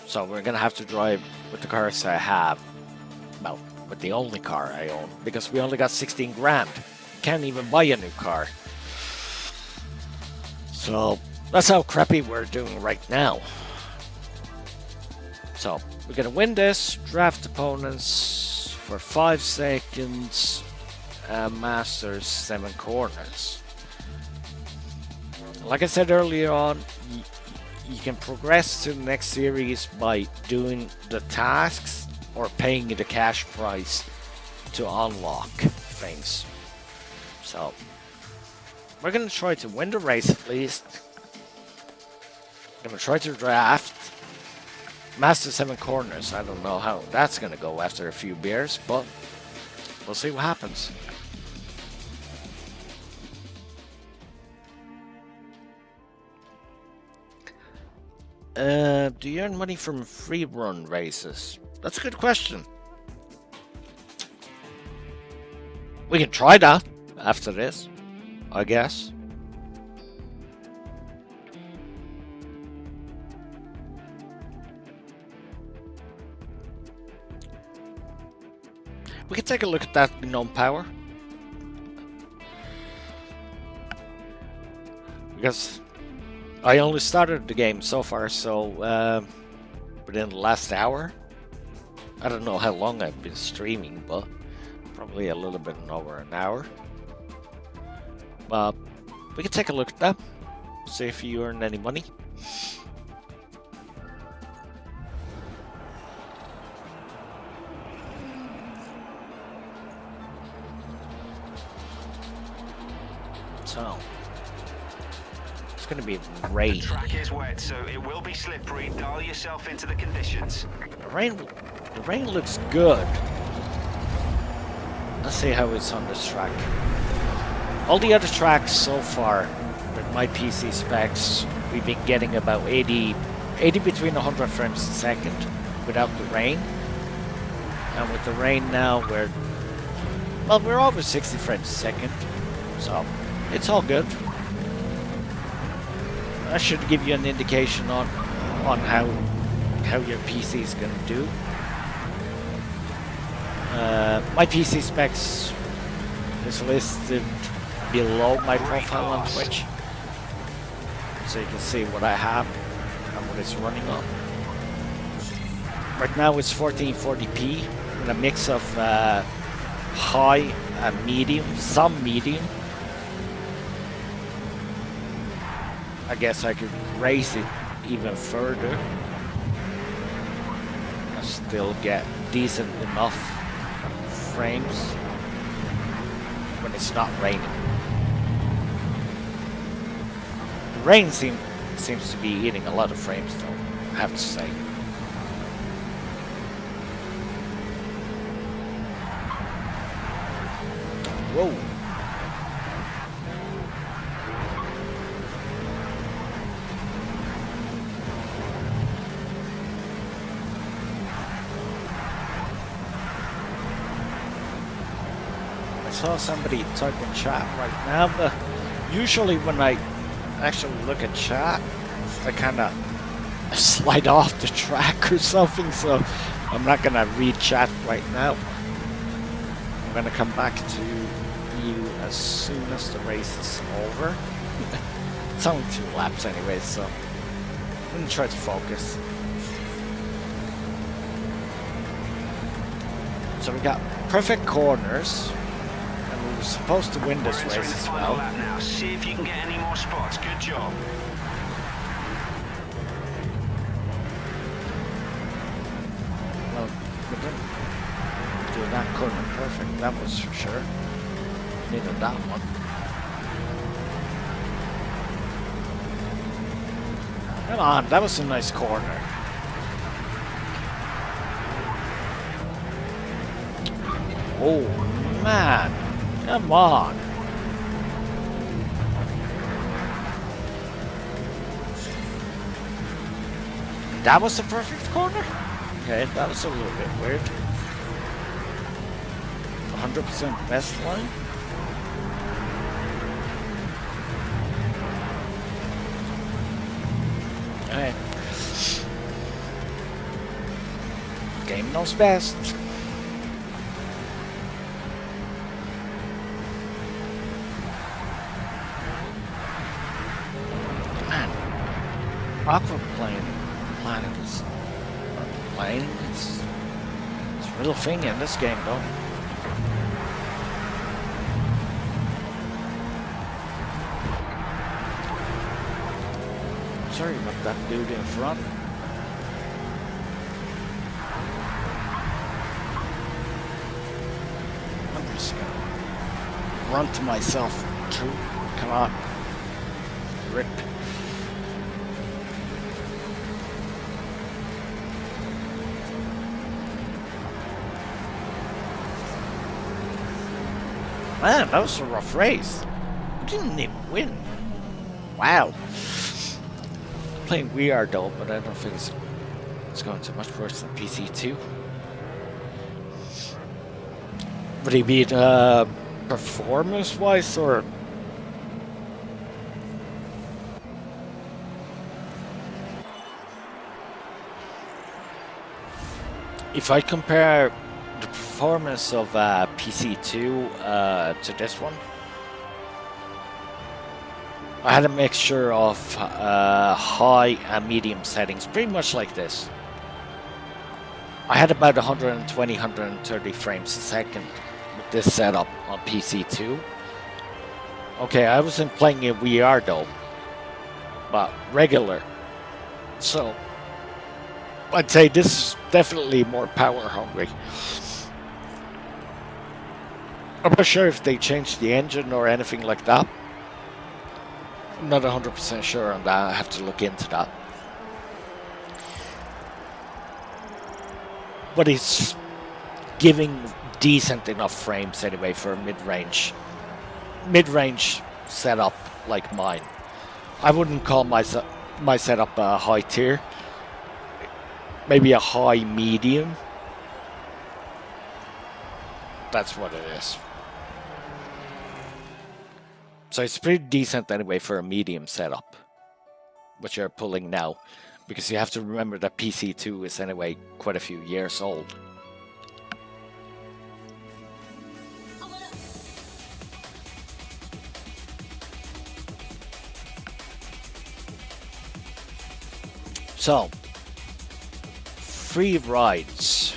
So we're gonna have to drive with the cars I have, well, with the only car I own, because we only got 16 grand. Can't even buy a new car. So that's how crappy we're doing right now. So we're gonna win this, draft opponents for 5 seconds, masters 7 corners. Like I said earlier on, you can progress to the next series by doing the tasks or paying the cash price to unlock things. So we're gonna try to win the race at least. Gonna try to draft master 7 corners. I don't know how that's gonna go after a few beers, but we'll see what happens. Do you earn money from free run races? That's a good question. We can try that after this, I guess. We can take a look at that gnome power. Because I only started the game so far, so within the last hour. I don't know how long I've been streaming, but probably a little bit over an hour. But we can take a look at that, see if you earn any money. So it's going to be rain. The track is wet, so it will be slippery. Dial yourself into the conditions. The rain looks good. Let's see how it's on this track. All the other tracks so far, with my PC specs, we've been getting about 80 between 100 frames a second without the rain. And with the rain now, we're over 60 frames a second. So it's all good. That should give you an indication on how your PC is going to do. My PC specs is listed below my profile on Twitch, so you can see what I have and what it's running on. Right now it's 1440p with a mix of high and medium, some medium. I guess I could raise it even further and still get decent enough frames when it's not raining. The rain seems to be eating a lot of frames though, I have to say. Whoa. I saw somebody type in chat right now, but usually when I actually look at chat, I kind of slide off the track or something, so I'm not going to read chat right now. I'm going to come back to you as soon as the race is over. It's only 2 laps anyway, so I'm going to try to focus. So we got perfect corners, and we were supposed to win this We're entering race the as final well. lap now. See if you can get any more spots. Good job. Well, we didn't do that corner perfect, that was for sure. Needed that one. Come on, that was a nice corner. Oh man, come on. That was a perfect corner? Okay, that was a little bit weird. 100% best line. Alright. Game knows best. Man, Aquaplane Planet is playing. It's a real thing in this game, though. Sorry about that dude in front. I'm just gonna run to myself too. Come on. Rip. Man, that was a rough race. We didn't even win. Wow. Playing VR though, but I don't think it's going to much worse than PC2. Would he be performance-wise or? If I compare the performance of PC2 to this one, I had a mixture of high and medium settings, pretty much like this. I had about 120, 130 frames a second with this setup on PC2. Okay, I wasn't playing in VR though, but regular. So, I'd say this is definitely more power hungry. I'm not sure if they changed the engine or anything like that. I'm not 100% sure on that. I have to look into that. But it's giving decent enough frames anyway for a mid-range setup like mine. I wouldn't call my setup a high tier. Maybe a high medium. That's what it is. So it's pretty decent anyway for a medium setup, which you're pulling now, because you have to remember that PC2 is anyway quite a few years old. So, free rides.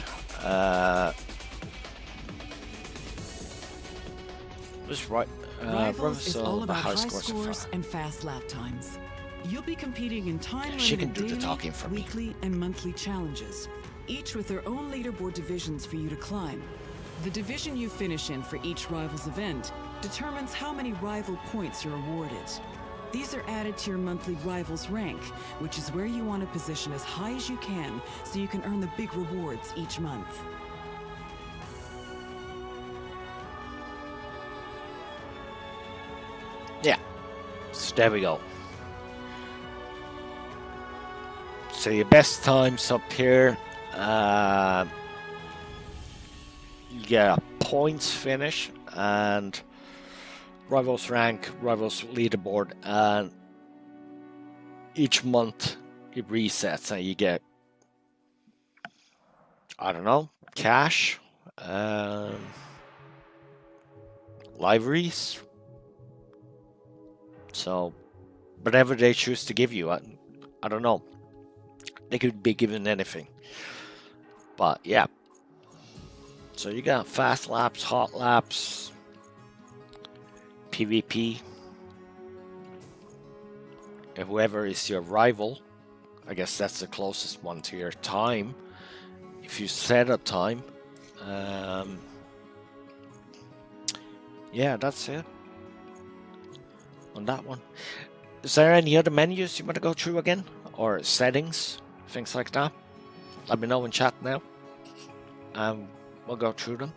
This right. Rivals is all about high scores and fast lap times. You'll be competing in time-limited daily, weekly, and monthly challenges, each with their own leaderboard divisions for you to climb. The division you finish in for each Rivals event determines how many rival points you're awarded. These are added to your monthly Rivals rank, which is where you want to position as high as you can so you can earn the big rewards each month. Yeah, so there we go. So your best times up here, you get a points finish and Rivals rank, Rivals leaderboard, and each month it resets and you get, I don't know, cash, liveries. So, whatever they choose to give you, I don't know. They could be given anything. But yeah. So you got fast laps, hot laps, PvP. And whoever is your rival, I guess that's the closest one to your time. If you set a time. Yeah, that's it. On that one. Is there any other menus you want to go through again? Or settings? Things like that? Let me know in chat now. We'll go through them.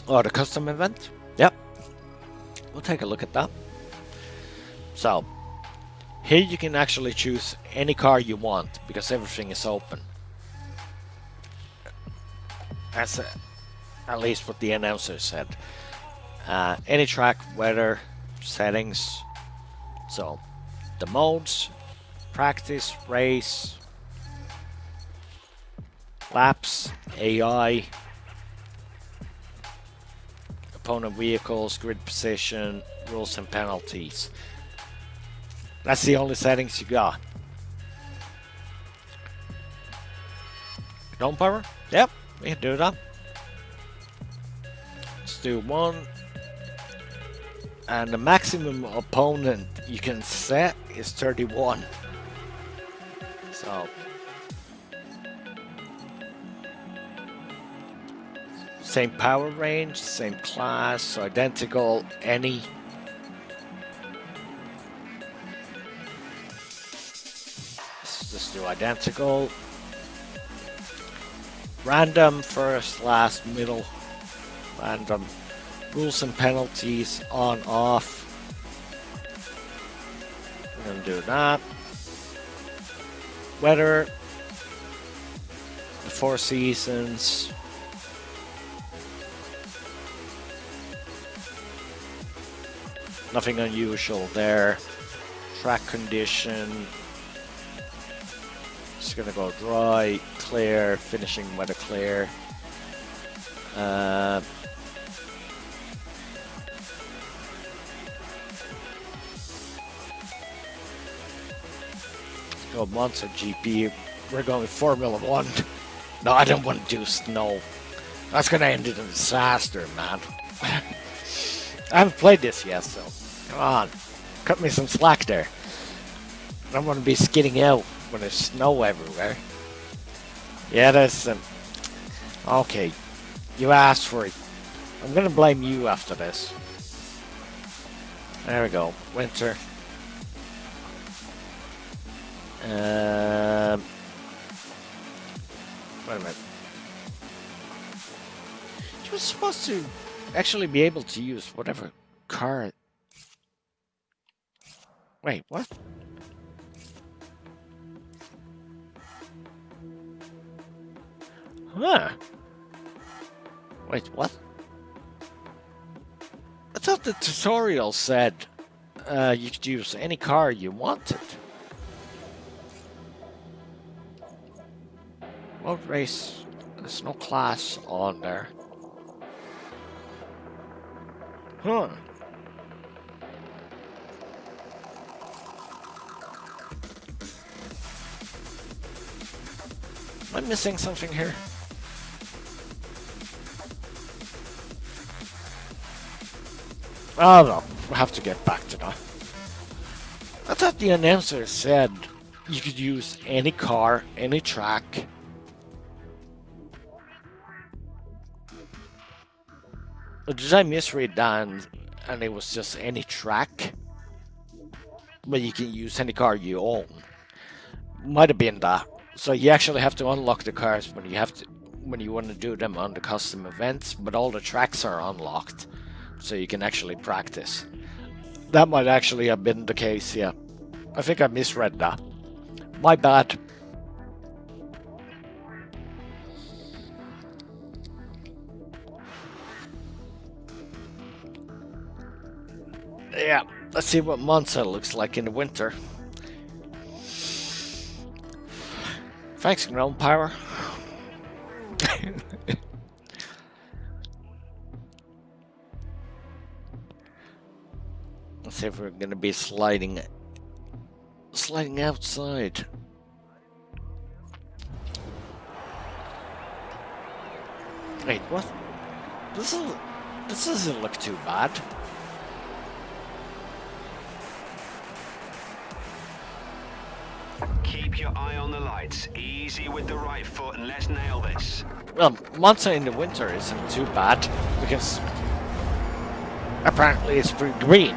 Oh, the custom event? Yep. We'll take a look at that. So, here you can actually choose any car you want because everything is open. That's at least what the announcer said. Any track, weather, settings. So, the modes, practice, race, laps, AI, opponent vehicles, grid position, rules and penalties. That's the only settings you got. Ground power? Yep, we can do that. Let's do 1. And the maximum opponent you can set is 31. So same power range, same class, identical, any. Let's just do identical. Random, first, last, middle. Random. Rules and penalties, on, off. We're going to do that. Weather. The 4 seasons. Nothing unusual there. Track condition. Just gonna go dry, clear, finishing weather clear. Go Monster GP. We're going Formula 1. No, I don't want to do snow. That's gonna end in a disaster, man. I haven't played this yet, so come on, cut me some slack there. I don't want to be skidding out when there's snow everywhere. Yeah, there's okay, you asked for it. I'm gonna blame you after this. There we go, winter. Wait a minute. You were supposed to actually be able to use whatever car. Wait, what? Huh. Wait, what? I thought the tutorial said you could use any car you wanted. Road race, there's no class on there. Huh. Am I missing something here? Oh no, we'll have to get back to that. I thought the announcer said you could use any car, any track. Or did I misread that and it was just any track? But you can use any car you own. Might have been that. So you actually have to unlock the cars when you want to do them on the custom events, but all the tracks are unlocked. So you can actually practice. That might actually have been the case, yeah. I think I misread that. My bad. Yeah, let's see what Monza looks like in the winter. Thanks, Ground Power. Let's see if we're gonna be sliding outside. Wait, what? This doesn't look too bad. Keep your eye on the lights. Easy with the right foot and let's nail this. Well, Monza in the winter isn't too bad because apparently it's pretty green.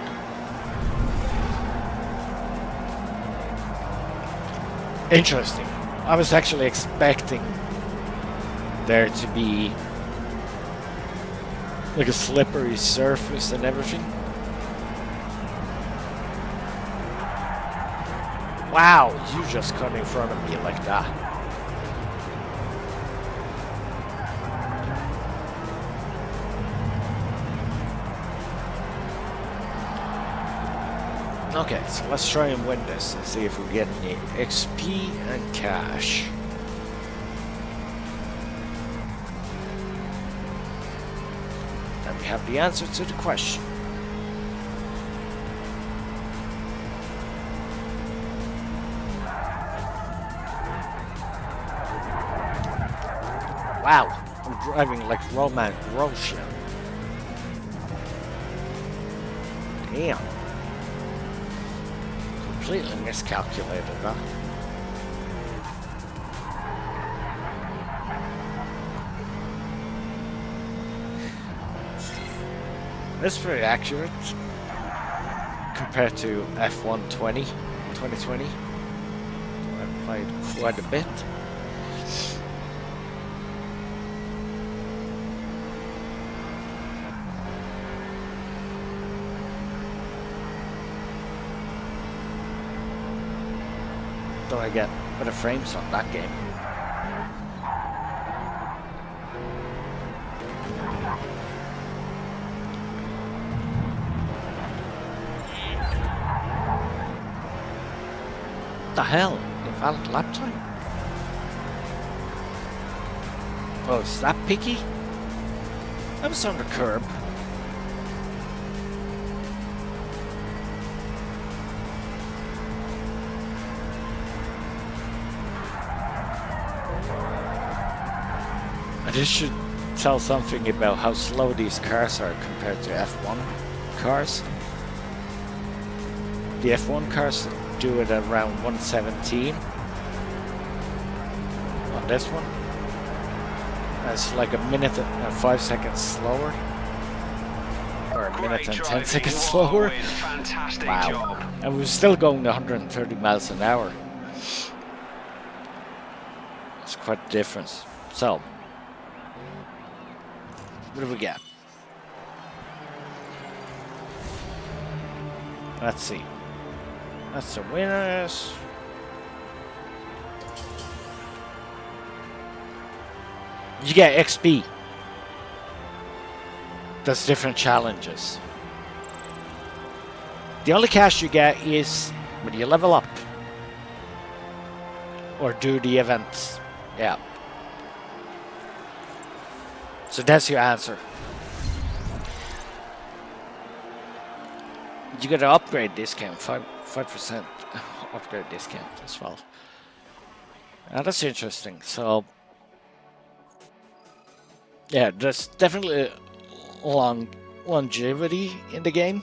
Interesting. I was actually expecting there to be like a slippery surface and everything. Wow, you just cut in front of me like that. Okay, so let's try and win this and see if we get any XP and cash. And we have the answer to the question. Wow, I'm driving like Roman Roshan. Damn. Completely miscalculated, huh? That's pretty accurate compared to F120 2020. I played quite a bit. So I get better frames on that game. What the hell? Invalid lap time? Oh, is that picky? I was on the curb. This should tell something about how slow these cars are compared to F1 cars. The F1 cars do it around 117 on this one. That's like a minute and 5 seconds slower. Or a minute and 10 seconds slower. Fantastic wow. Job. And we're still going 130 miles an hour. It's quite a difference. So, what do we got? Let's see. That's the winners. You get XP. That's different challenges. The only cash you get is when you level up. Or do the events. Yeah. So that's your answer. You get an upgrade discount, 5% upgrade discount as well. That's interesting. So yeah, there's definitely longevity in the game,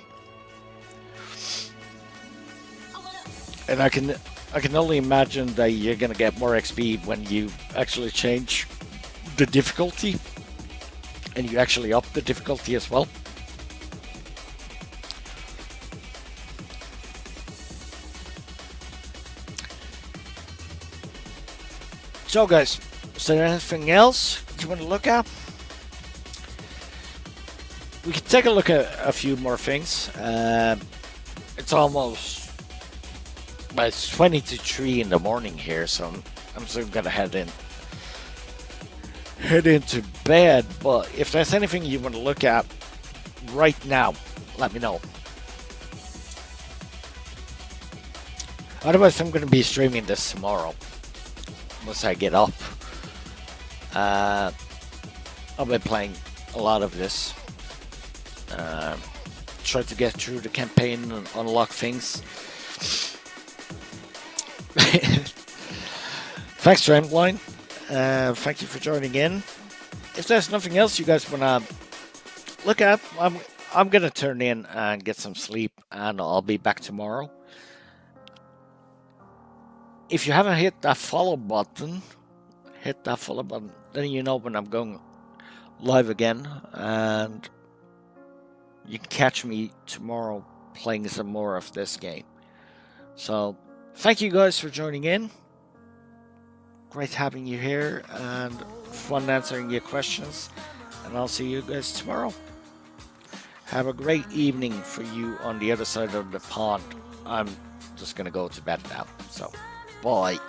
and I can only imagine that you're gonna get more XP when you actually change the difficulty. And you actually up the difficulty as well. So guys, is there anything else you want to look at? We can take a look at a few more things. It's almost, well, it's 20 to 3 in the morning here, so I'm still gonna head into bed. But if there's anything you want to look at right now, let me know. Otherwise, I'm going to be streaming this tomorrow once I get up. I'll be playing a lot of this. try to get through the campaign and unlock things. Thanks, Trendline. Thank you for joining in. If there's nothing else you guys want to look at, I'm going to turn in and get some sleep, and I'll be back tomorrow. If you haven't hit that follow button, hit that follow button. Then you know when I'm going live again, and you can catch me tomorrow playing some more of this game. So, thank you guys for joining in. Great having you here, and fun answering your questions. And I'll see you guys tomorrow. Have a great evening for you on the other side of the pond. I'm just going to go to bed now. So, bye.